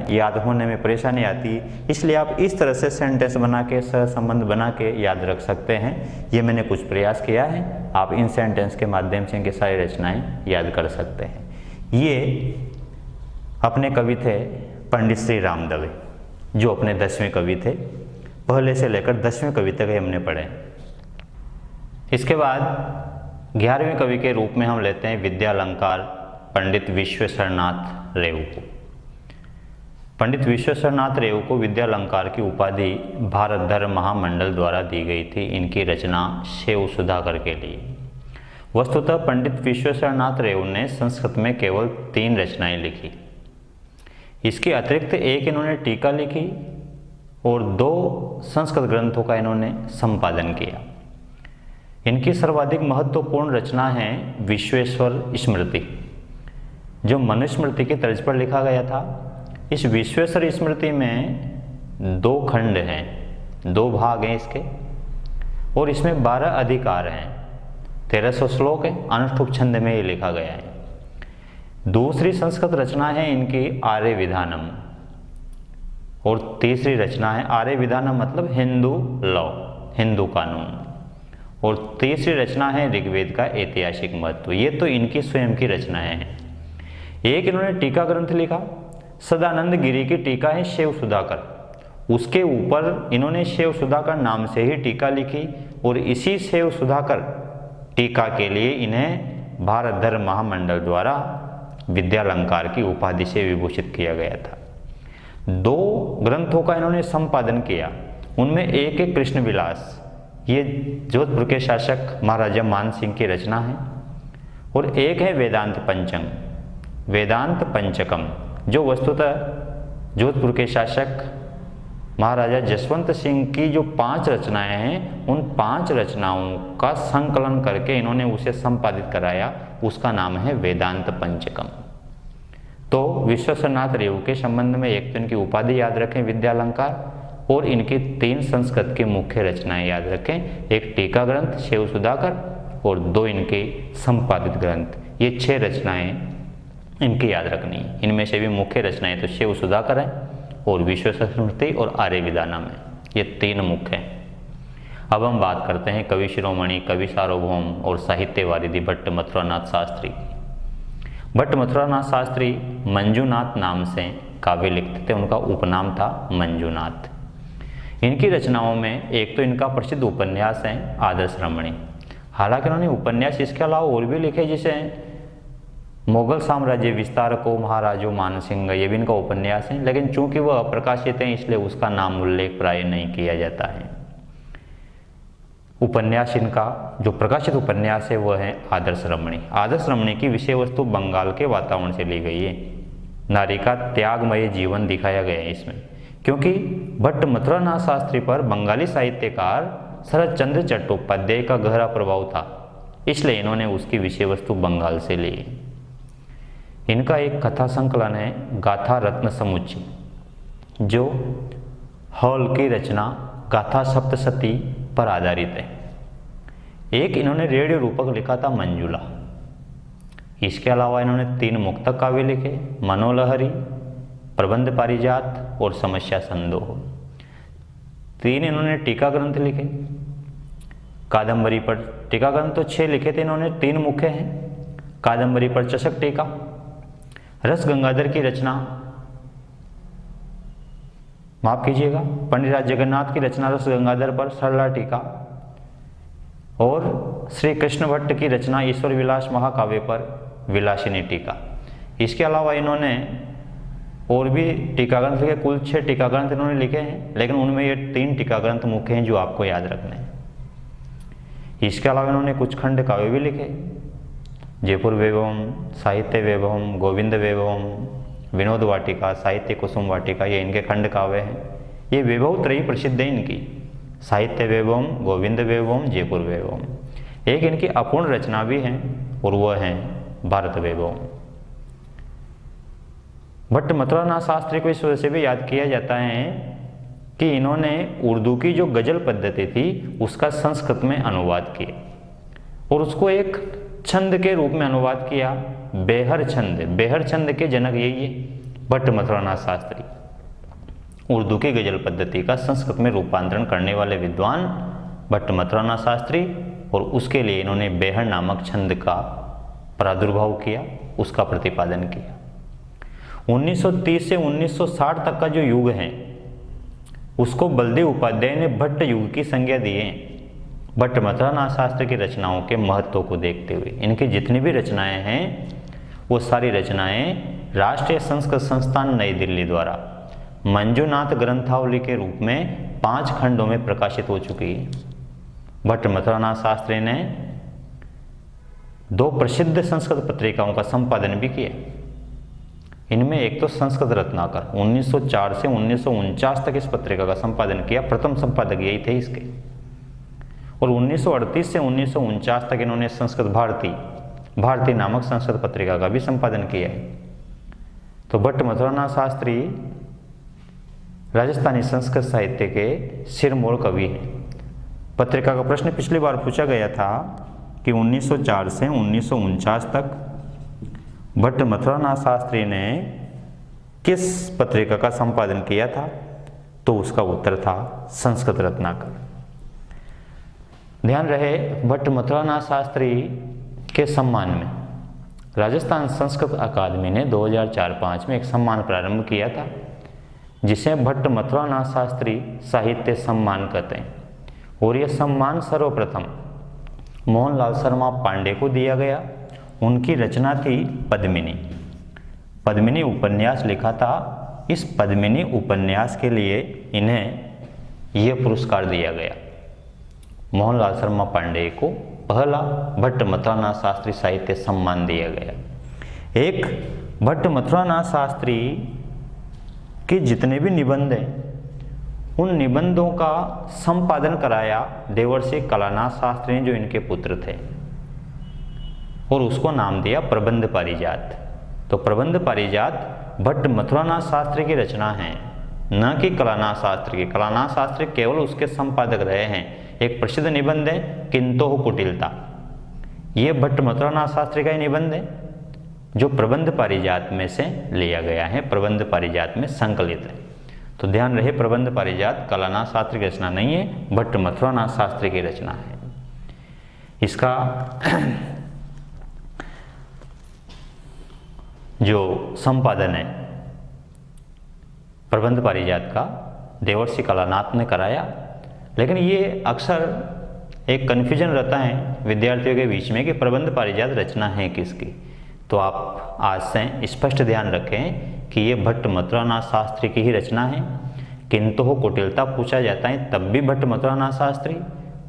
याद होने में परेशानी आती है, इसलिए आप इस तरह से सेंटेंस बना के, सहसंबंध बना के याद रख सकते हैं। ये मैंने कुछ प्रयास किया है, आप इन सेंटेंस के माध्यम से इनकी सारी रचनाएं याद कर सकते हैं। ये अपने कवि थे पंडित श्री राम दवे, जो अपने 10वें कवि थे। पहले से लेकर 10वें कवि तक हमने पढ़े। इसके बाद 11वें कवि के रूप में हम लेते हैं विद्यालंकार पंडित विश्वेश्वरनाथ रेव को। पंडित विश्वेश्वरनाथ रेव को विद्यालंकार की उपाधि भारत धर्म महामंडल द्वारा दी गई थी इनकी रचना शिव सुधाकर के लिए। वस्तुतः पंडित विश्वेश्वरनाथ रेव ने संस्कृत में केवल 3 रचनाएं लिखी। इसके अतिरिक्त एक इन्होंने टीका लिखी और 2 संस्कृत ग्रंथों का इन्होंने संपादन किया। इनकी सर्वाधिक महत्वपूर्ण रचना है विश्वेश्वर स्मृति, जो मनुस्मृति की तर्ज पर लिखा गया था। इस विश्वेश्वर स्मृति में 2 खंड हैं, 2 भाग हैं इसके, और इसमें 12 अधिकार हैं, 1300 श्लोक है, अनुष्ठुप छंद में ये लिखा गया है। दूसरी संस्कृत रचना है इनकी आर्य विधानम, और तीसरी रचना है आर्य विधानम मतलब हिंदू लॉ, हिंदू कानून, और तीसरी रचना है ऋग्वेद का ऐतिहासिक महत्व। ये तो इनकी स्वयं की रचनाएं हैं। एक इन्होंने टीका ग्रंथ लिखा, सदानंद गिरी की टीका है शिव सुधाकर। उसके ऊपर इन्होंने शिव सुधाकर नाम से ही टीका लिखी और इसी शिव सुधाकर टीका के लिए इन्हें भारत धर्म महामंडल द्वारा विद्यालंकार की उपाधि से विभूषित किया गया था। 2 ग्रंथों का इन्होंने संपादन किया, उनमें एक है कृष्ण विलास, ये जोधपुर के शासक महाराजा मान सिंह की रचना है, और एक है वेदांत पंचम, वेदांत पंचकम, जो वस्तुतः जोधपुर के शासक महाराजा जसवंत सिंह की जो 5 रचनाएं हैं, उन 5 रचनाओं का संकलन करके इन्होंने उसे संपादित कराया, उसका नाम है वेदांत पंचकम। तो विश्वेश्वरनाथ रेवु के संबंध में एक तो इनकी उपाधि याद रखें विद्यालंकार, और इनकी 3 संस्कृत की मुख्य रचनाएं याद रखें, एक टीका ग्रंथ शिव सुधाकर और 2 इनके संपादित ग्रंथ। ये 6 रचनाएं इनकी याद रखनी है। इनमें से भी मुख्य रचनाएं तो शिव सुधाकर है और विश्वेश्वर स्मृति और आर्य विदानम है, ये 3 मुख्य हैं। अब हम बात करते हैं कवि शिरोमणि, कवि सार्वभौम और साहित्य वारिधि भट्ट मथुरानाथ शास्त्री की। भट्ट मथुरानाथ शास्त्री मंजूनाथ नाम से काव्य लिखते थे, उनका उपनाम था मंजूनाथ। इनकी रचनाओं में एक तो इनका प्रसिद्ध उपन्यास है आदर्श रमणी। हालांकि उन्होंने उपन्यास इसके अलावा और भी लिखे, जिसे मुगल साम्राज्य विस्तार को महाराजो मानसिंह, ये भी इनका उपन्यास है, लेकिन चूंकि वह अप्रकाशित है इसलिए उसका नाम उल्लेख प्राय नहीं किया जाता है। उपन्यास इनका जो प्रकाशित उपन्यास है वह है आदर्श रमणी। आदर्श रमणी की विषय वस्तु बंगाल के वातावरण से ली गई है। नारी का त्यागमय जीवन दिखाया गया है इसमें, क्योंकि भट्ट मथुरानाथ शास्त्री पर बंगाली साहित्यकार शरद चंद्र चट्टोपाध्याय का गहरा प्रभाव था, इसलिए इन्होंने उसकी विषय वस्तु बंगाल से ली। इनका एक कथा संकलन है गाथा रत्न समुच्चय, जो हॉल की रचना गाथा सप्तशती पर आधारित है। एक इन्होंने रेडियो रूपक लिखा था मंजुला। इसके अलावा इन्होंने 3 मुक्तक काव्य लिखे, मनोलहरी, प्रबंध पारिजात और समस्या संदोह। 3 इन्होंने टीका ग्रंथ लिखे। कादंबरी पर टीका ग्रंथ तो 6 लिखे थे इन्होंने, 3 मुख्य हैं। कादंबरी पर चषक टीका, रस गंगाधर की रचना, माफ कीजिएगा, पंडित राज जगन्नाथ की रचना रस गंगाधर पर सरला टीका, और श्री कृष्ण भट्ट की रचना ईश्वर विलास महाकाव्य पर विलासिनी टीका। इसके अलावा इन्होंने और भी टीका ग्रंथ लिखे, कुल 6 टीका ग्रंथ इन्होंने लिखे हैं, लेकिन उनमें ये 3 टीका ग्रंथ मुख्य हैं जो आपको याद रखने हैं। इसके अलावा इन्होंने कुछ खंड काव्य भी लिखे, जयपुर वैभवम, साहित्य वैभवम, गोविंद वैभवम, विनोद वाटिका, साहित्य कुसुम वाटिका, ये इनके खंड काव्य हैं। ये वैभव त्रयी प्रसिद्ध है इनकी, साहित्य वैभवम, गोविंद वैभवम, जयपुर वैभवम। एक इनकी अपूर्ण रचना भी है और वह है भारत वैभवम। भट्ट मथुरानाथ शास्त्री को इस वजह से भी याद किया जाता है कि इन्होंने उर्दू की जो गजल पद्धति थी उसका संस्कृत में अनुवाद किया और उसको एक छंद के रूप में अनुवाद किया, बेहर छंद। बेहर छंद के जनक यही है भट्ट मथुरानाथ शास्त्री। उर्दू की गजल पद्धति का संस्कृत में रूपांतरण करने वाले विद्वान भट्ट मथुरानाथ शास्त्री, और उसके लिए इन्होंने बेहर नामक छंद का प्रादुर्भाव किया, उसका प्रतिपादन किया। 1930 से 1960 तक का जो युग है उसको बलदेव उपाध्याय ने भट्ट युग की संज्ञा दी है, भट्ट मथुरानाथ शास्त्री की रचनाओं के महत्व को देखते हुए। इनकी जितनी भी रचनाएं हैं वो सारी रचनाएं राष्ट्रीय संस्कृत संस्थान नई दिल्ली द्वारा मंजूनाथ ग्रंथावली के रूप में 5 खंडों में प्रकाशित हो चुकी है। भट्ट मथुरानाथ शास्त्री ने 2 प्रसिद्ध संस्कृत पत्रिकाओं का संपादन भी किया। इनमें एक तो संस्कृत रत्नाकर 1904 से 1949 तक इस पत्रिका का संपादन किया, प्रथम संपादक यही थे इसके। और 1938 से 1949 तक इन्होंने संस्कृत भारती नामक संस्कृत पत्रिका का भी संपादन किया है। तो भट्ट मथुरानाथ शास्त्री राजस्थानी संस्कृत साहित्य के सिरमौर कवि हैं। पत्रिका का प्रश्न पिछली बार पूछा गया था कि 1904 से 1949 तक भट्ट मथुरानाथ शास्त्री ने किस पत्रिका का संपादन किया था, तो उसका उत्तर था संस्कृत रत्नाकर। ध्यान रहे, भट्ट मथुरानाथ शास्त्री के सम्मान में राजस्थान संस्कृत अकादमी ने 2004-05 में एक सम्मान प्रारंभ किया था जिसे भट्ट मथुरानाथ शास्त्री साहित्य सम्मान कहते हैं। और यह सम्मान सर्वप्रथम मोहनलाल शर्मा पांडे को दिया गया। उनकी रचना थी पद्मिनी। पद्मिनी उपन्यास लिखा था। इस पद्मिनी उपन्यास के लिए इन्हें यह पुरस्कार दिया गया। मोहनलाल शर्मा पांडे को पहला भट्ट मथुरानाथ शास्त्री साहित्य सम्मान दिया गया। एक भट्ट मथुरानाथ शास्त्री के जितने भी निबंध हैं उन निबंधों का संपादन कराया देवर्षि कलानाथ शास्त्री ने, जो इनके पुत्र थे, और उसको नाम दिया प्रबंध पारिजात। तो प्रबंध पारिजात भट्ट मथुरानाथ शास्त्री की रचना है, न कि कलानाथ शास्त्री की। कलानाथ शास्त्री केवल उसके संपादक रहे हैं। एक प्रसिद्ध निबंध है किंतोह कुटिलता, ये भट्ट मथुरानाथ शास्त्री का ही निबंध है जो प्रबंध पारिजात में से लिया गया है, प्रबंध पारिजात में संकलित है। तो ध्यान रहे, प्रबंध पारिजात कलानाथ शास्त्री की रचना नहीं है, भट्ट मथुरानाथ शास्त्री की रचना है। इसका जो संपादन है प्रबंध पारिजात का देवर्षि कलानाथ ने कराया। लेकिन ये अक्सर एक कन्फ्यूजन रहता है विद्यार्थियों के बीच में कि प्रबंध पारिजात रचना है किसकी। तो आप आज से स्पष्ट ध्यान रखें कि ये भट्ट मथुरानाथ शास्त्री की ही रचना है। किंतु कुटिलता पूछा जाता है तब भी भट्ट मथुरानाथ शास्त्री,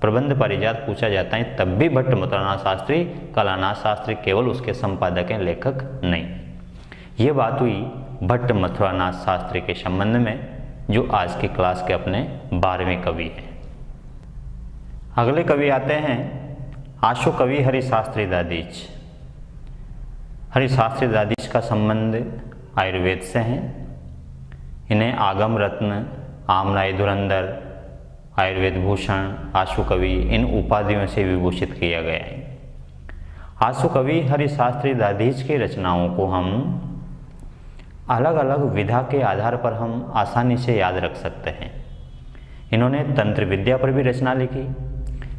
प्रबंध पारिजात पूछा जाता है तब भी भट्ट मथुरानाथ शास्त्री, कलानाथ शास्त्री केवल उसके संपादक हैं, लेखक नहीं। ये बात हुई भट्ट मथुरानाथ शास्त्री के संबंध में, जो आज की क्लास के अपने 12वें कवि हैं। अगले कवि आते हैं आशु कवि हरिशास्त्री दादीज। हरिशास्त्री दादीज का संबंध आयुर्वेद से है। इन्हें आगम रत्न, आमनाई धुरंधर, आयुर्वेद भूषण, आशु कवि इन उपाधियों से विभूषित किया गया है। आशु कवि हरिशास्त्री दादीज की रचनाओं को हम अलग अलग विधा के आधार पर हम आसानी से याद रख सकते हैं। इन्होंने तंत्र विद्या पर भी रचना लिखी,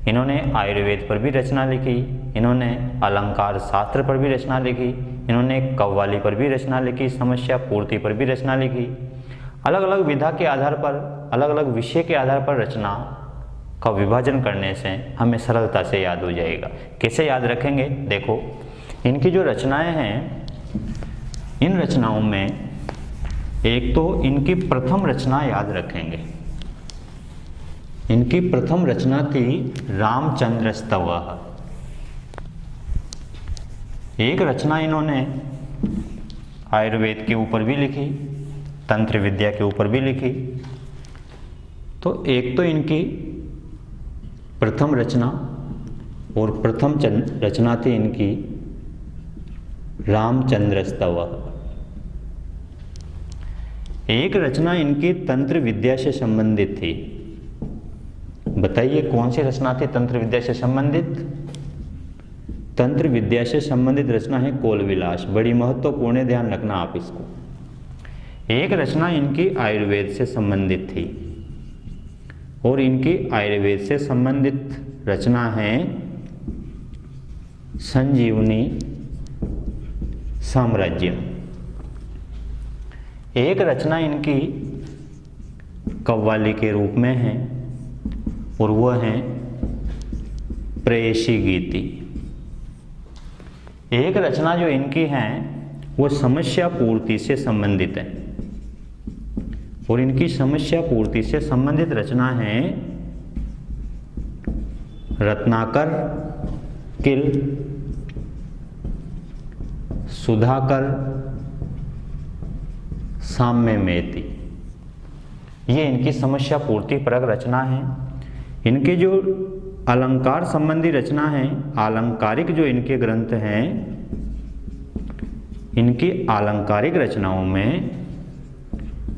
इन्होंने आयुर्वेद पर भी रचना लिखी, इन्होंने अलंकार शास्त्र पर भी रचना लिखी, इन्होंने कव्वाली पर भी रचना लिखी, समस्या पूर्ति पर भी रचना लिखी। अलग अलग विधा के आधार पर, अलग अलग विषय के आधार पर रचना का विभाजन करने से हमें सरलता से याद हो जाएगा। कैसे याद रखेंगे? देखो, इनकी जो रचनाएं हैं, इन रचनाओं में एक तो इनकी प्रथम रचना याद रखेंगे। इनकी प्रथम रचना थी रामचंद्र स्तवः। एक रचना इन्होंने आयुर्वेद के ऊपर भी लिखी, तंत्र विद्या के ऊपर भी लिखी। तो एक तो इनकी प्रथम रचना, और प्रथम रचना थी इनकी रामचंद्र स्तवः। एक रचना इनकी तंत्र विद्या से संबंधित थी। बताइए कौन सी रचना थी तंत्र विद्या से संबंधित? तंत्र विद्या से संबंधित रचना है कोल विलास। बड़ी महत्वपूर्ण है, ध्यान रखना आप इसको। एक रचना इनकी आयुर्वेद से संबंधित थी, और इनकी आयुर्वेद से संबंधित रचना है संजीवनी साम्राज्य। एक रचना इनकी कव्वाली के रूप में है, और वह है प्रेयसी गीति। एक रचना जो इनकी है वो समस्या पूर्ति से संबंधित है, और इनकी समस्या पूर्ति से संबंधित रचना है रत्नाकर, किल, सुधाकर, साम्य मेति। ये इनकी समस्या पूर्ति परक रचना है। इनके जो अलंकार संबंधी रचना है, आलंकारिक जो इनके ग्रंथ हैं, इनकी आलंकारिक रचनाओं में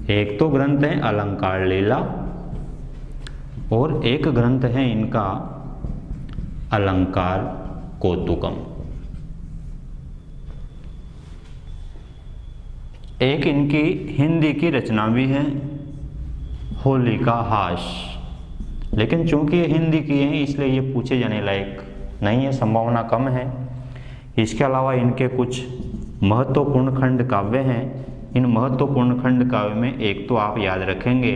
एक तो ग्रंथ है अलंकार लीला, और एक ग्रंथ है इनका अलंकार कौतुकम। एक इनकी हिंदी की रचना भी है होली का हास, लेकिन चूंकि ये हिंदी की हैं इसलिए ये पूछे जाने लायक नहीं है, संभावना कम है। इसके अलावा इनके कुछ महत्वपूर्ण खंड काव्य हैं। इन महत्वपूर्ण खंड काव्य में एक तो आप याद रखेंगे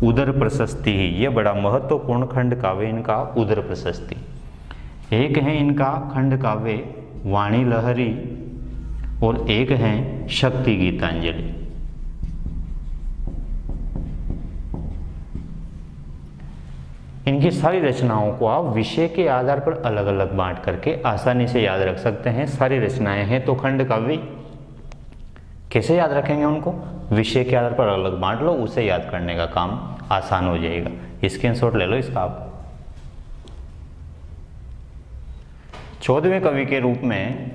उदर प्रशस्ति ही, ये बड़ा महत्वपूर्ण खंड काव्य इनका उदर प्रशस्ति। एक है इनका खंड काव्य वाणी लहरी, और एक है शक्ति गीतांजलि। इनकी सारी रचनाओं को आप विषय के आधार पर अलग अलग बांट करके आसानी से याद रख सकते हैं। सारी रचनाएं हैं तो खंड काव्य। कैसे याद रखेंगे उनको? विषय के आधार पर अलग बांट लो, उसे याद करने का काम आसान हो जाएगा। स्क्रीनशॉट ले लो इसका आप। 14वें कवि के रूप में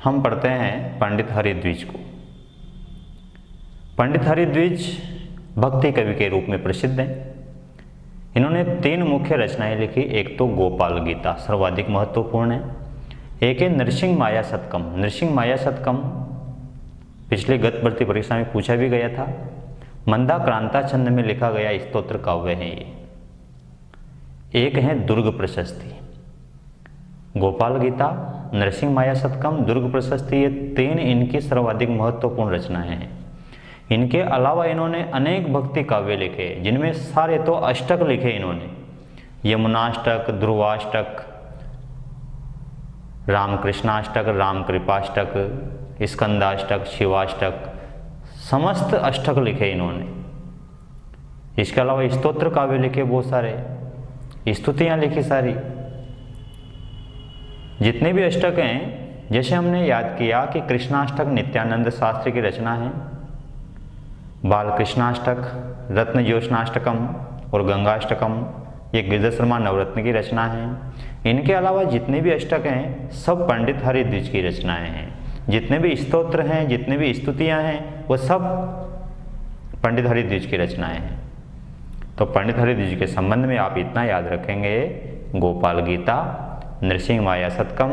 हम पढ़ते हैं पंडित हरिद्विज को। पंडित हरिद्विज भक्ति कवि के रूप में प्रसिद्ध हैं। इन्होंने 3 मुख्य रचनाएं लिखी। एक तो गोपाल गीता सर्वाधिक महत्वपूर्ण है, एक है नृसिंह माया शतकम। नृसिंह माया शतकम पिछले गत भर्ती परीक्षा में पूछा भी गया था। मंदाक्रांता छंद में लिखा गया स्तोत्र काव्य है ये। एक है दुर्ग प्रशस्ति। गोपाल गीता, नृसिंह माया शतकम, दुर्ग प्रशस्ति, ये 3 इनकी सर्वाधिक महत्वपूर्ण रचनाएं हैं। इनके अलावा इन्होंने अनेक भक्ति काव्य लिखे, जिनमें सारे तो अष्टक लिखे इन्होंने। यमुनाष्टक, ध्रुवाष्टक, रामकृष्णाष्टक, रामकृपाष्टक, स्कंदाष्टक, शिवाष्टक, समस्त अष्टक लिखे इन्होंने। इसके अलावा स्तोत्र काव्य लिखे बहुत सारे, स्तुतियाँ लिखी सारी। जितने भी अष्टक हैं, जैसे हमने याद किया कि कृष्णाष्टक नित्यानंद शास्त्री की रचना है, बालकृष्णाष्टक, रत्न ज्योत्स्नाष्टकम और गंगाष्टकम ये गिरिधर शर्मा नवरत्न की रचना है। इनके अलावा जितने भी अष्टक हैं सब पंडित हरिद्विज की रचनाएं हैं। जितने भी स्तोत्र हैं, जितने भी स्तुतियाँ हैं, वो सब पंडित हरिद्विज की रचनाएं हैं। तो पंडित हरिद्विज के संबंध में आप इतना याद रखेंगे, गोपाल गीता, नृसिंह माया शतकम,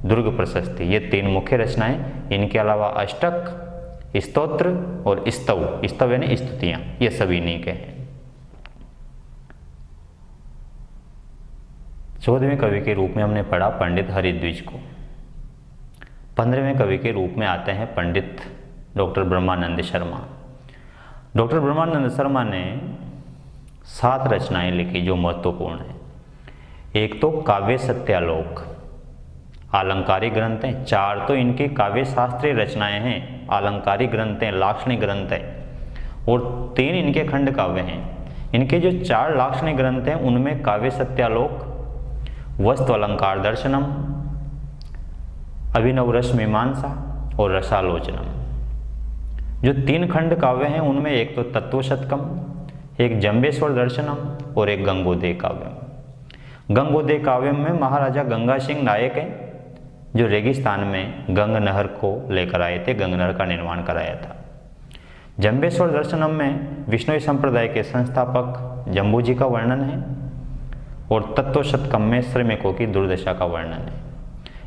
दुर्ग प्रशस्ति, ये 3 मुख्य रचनाएं। इनके अलावा अष्टक, स्तोत्र और स्तव यानी स्तुतियाँ, ये सभी इन्हीं के हैं। 14वें कवि के रूप में हमने पढ़ा पंडित हरिद्विज को। 15वें कवि के रूप में आते हैं पंडित डॉक्टर ब्रह्मानंद शर्मा। डॉक्टर ब्रह्मानंद शर्मा ने 7 रचनाएं लिखी जो महत्वपूर्ण है। एक तो काव्य सत्यालोक, आलंकारिक ग्रंथ हैं। 4 तो इनकी काव्य शास्त्रीय रचनाएं हैं, आलंकारिक ग्रंथ हैं, लाक्षणिक ग्रंथ हैं, और 3 इनके खंड काव्य हैं। इनके जो 4 लाक्षणिक ग्रंथ हैं उनमें काव्य सत्यालोक, वस्तु अलंकार दर्शनम, अभिनव रस मीमांसा और रसालोचनम। जो 3 खंड काव्य हैं उनमें एक तो तत्व शतकम, एक जंबेश्वर दर्शनम और एक गंगोदय काव्यम। गंगोदय काव्यम में महाराजा गंगा सिंह नायक हैं, जो रेगिस्तान में गंग नहर को लेकर आए थे, गंग नहर का निर्माण कराया था। जंबेश्वर दर्शनम में विष्णुई संप्रदाय के संस्थापक जम्बू जी का वर्णन है, और तत्व शतकम में श्रमिकों की दुर्दशा का वर्णन है।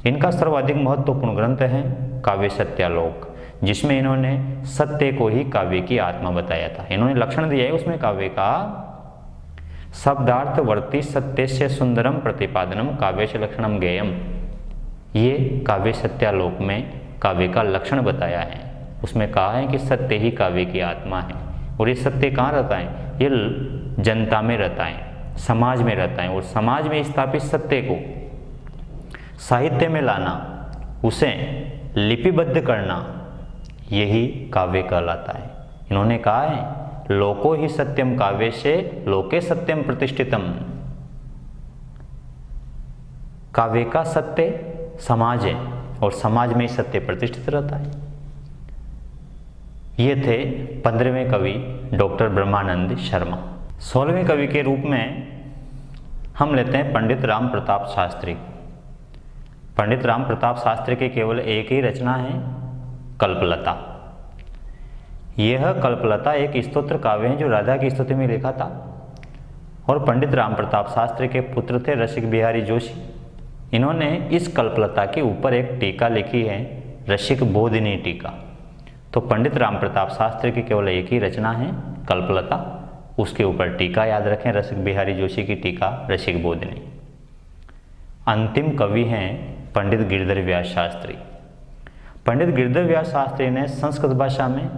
इनका सर्वाधिक महत्वपूर्ण ग्रंथ है काव्य सत्यालोक, जिसमें इन्होंने सत्य को ही काव्य की आत्मा बताया था। इन्होंने लक्षण दिया है उसमें काव्य का, शब्दार्थवर्ती सत्य से सुंदरम प्रतिपादनम काव्य से लक्षणम गेयम। ये काव्य सत्यालोक में काव्य का लक्षण बताया है। उसमें कहा है कि सत्य ही काव्य की आत्मा है, और ये सत्य कहाँ रहता है? ये जनता में रहता है, समाज में रहता है, और समाज में स्थापित सत्य को साहित्य में लाना, उसे लिपिबद्ध करना, यही काव्य कहलाता है। इन्होंने कहा है लोको ही सत्यम काव्य से लोके सत्यम प्रतिष्ठितम। काव्य का सत्य समाज है, और समाज में ही सत्य प्रतिष्ठित रहता है। ये थे 15वें कवि डॉक्टर ब्रह्मानंद शर्मा। 16वें कवि के रूप में हम लेते हैं पंडित राम प्रताप शास्त्री। पंडित राम प्रताप शास्त्री की केवल एक ही रचना है, कल्पलता। यह कल्पलता एक स्तोत्र काव्य है जो राधा की स्तुति में लिखा था, और पंडित राम प्रताप शास्त्री के पुत्र थे रसिक बिहारी जोशी। इन्होंने इस कल्पलता के ऊपर एक टीका लिखी है, रसिक बोधिनी टीका। तो पंडित राम प्रताप शास्त्री की केवल एक ही रचना है, कल्पलता। उसके ऊपर टीका याद रखें, रसिक बिहारी जोशी की टीका रसिक बोधिनी। अंतिम कवि हैं पंडित गिरिधर व्यास शास्त्री। पंडित गिरिधर व्यास शास्त्री ने संस्कृत भाषा में,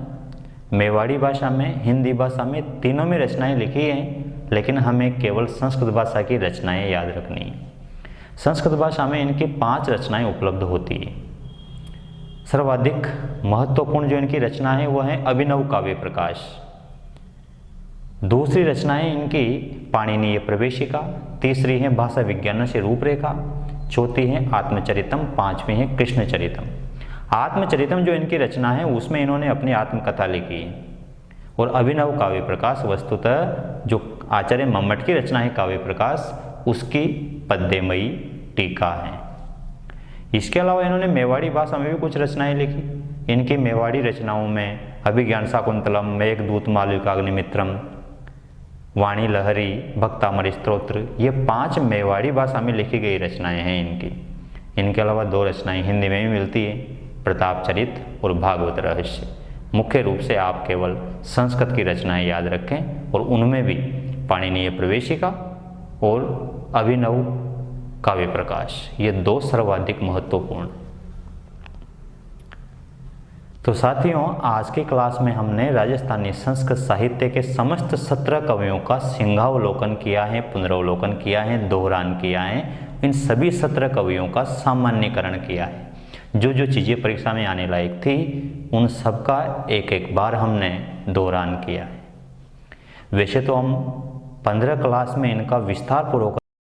मेवाड़ी भाषा में, हिंदी भाषा में, तीनों में रचनाएं लिखी हैं, लेकिन हमें केवल संस्कृत भाषा की रचनाएं याद रखनी है। संस्कृत भाषा में इनकी 5 रचनाएं उपलब्ध होती है। सर्वाधिक महत्वपूर्ण जो इनकी रचना है वह है अभिनव काव्य प्रकाश। दूसरी रचनाएं इनकी पाणिनीय प्रवेशिका, तीसरी है भाषा विज्ञान से रूपरेखा, चौथी है आत्मचरितम, 5वीं है कृष्णचरितम। आत्मचरितम जो इनकी रचना है उसमें इन्होंने अपनी आत्मकथा लिखी है, और अभिनव काव्य प्रकाश वस्तुतः जो आचार्य मम्मट की रचना है काव्य प्रकाश, उसकी पद्यमयी टीका है। इसके अलावा इन्होंने मेवाड़ी भाषा में भी कुछ रचनाएं लिखी। इनकी मेवाड़ी रचनाओं में अभिज्ञान शाकुंतलम, मेघदूत, मालविकाग्निमित्रम, वाणी लहरी, भक्तामर स्तोत्र, ये 5 मेवाड़ी भाषा में लिखी गई रचनाएं हैं इनकी। इनके अलावा 2 रचनाएं हिंदी में भी मिलती है, प्रताप चरित और भागवत रहस्य। मुख्य रूप से आप केवल संस्कृत की रचनाएं याद रखें और उनमें भी पाणिनीय प्रवेशिका और अभिनव काव्य प्रकाश, ये 2 सर्वाधिक महत्वपूर्ण। तो साथियों, आज की क्लास में हमने राजस्थानी संस्कृत साहित्य के समस्त 17 कवियों का सिंहावलोकन किया है, पुनरावलोकन किया है, दोहरान किया है। इन सभी 17 कवियों का सामान्यकरण किया है। जो जो चीज़ें परीक्षा में आने लायक थी उन सब का एक एक बार हमने दोहरान किया है। वैसे तो हम 15 क्लास में इनका विस्तार पूर्वक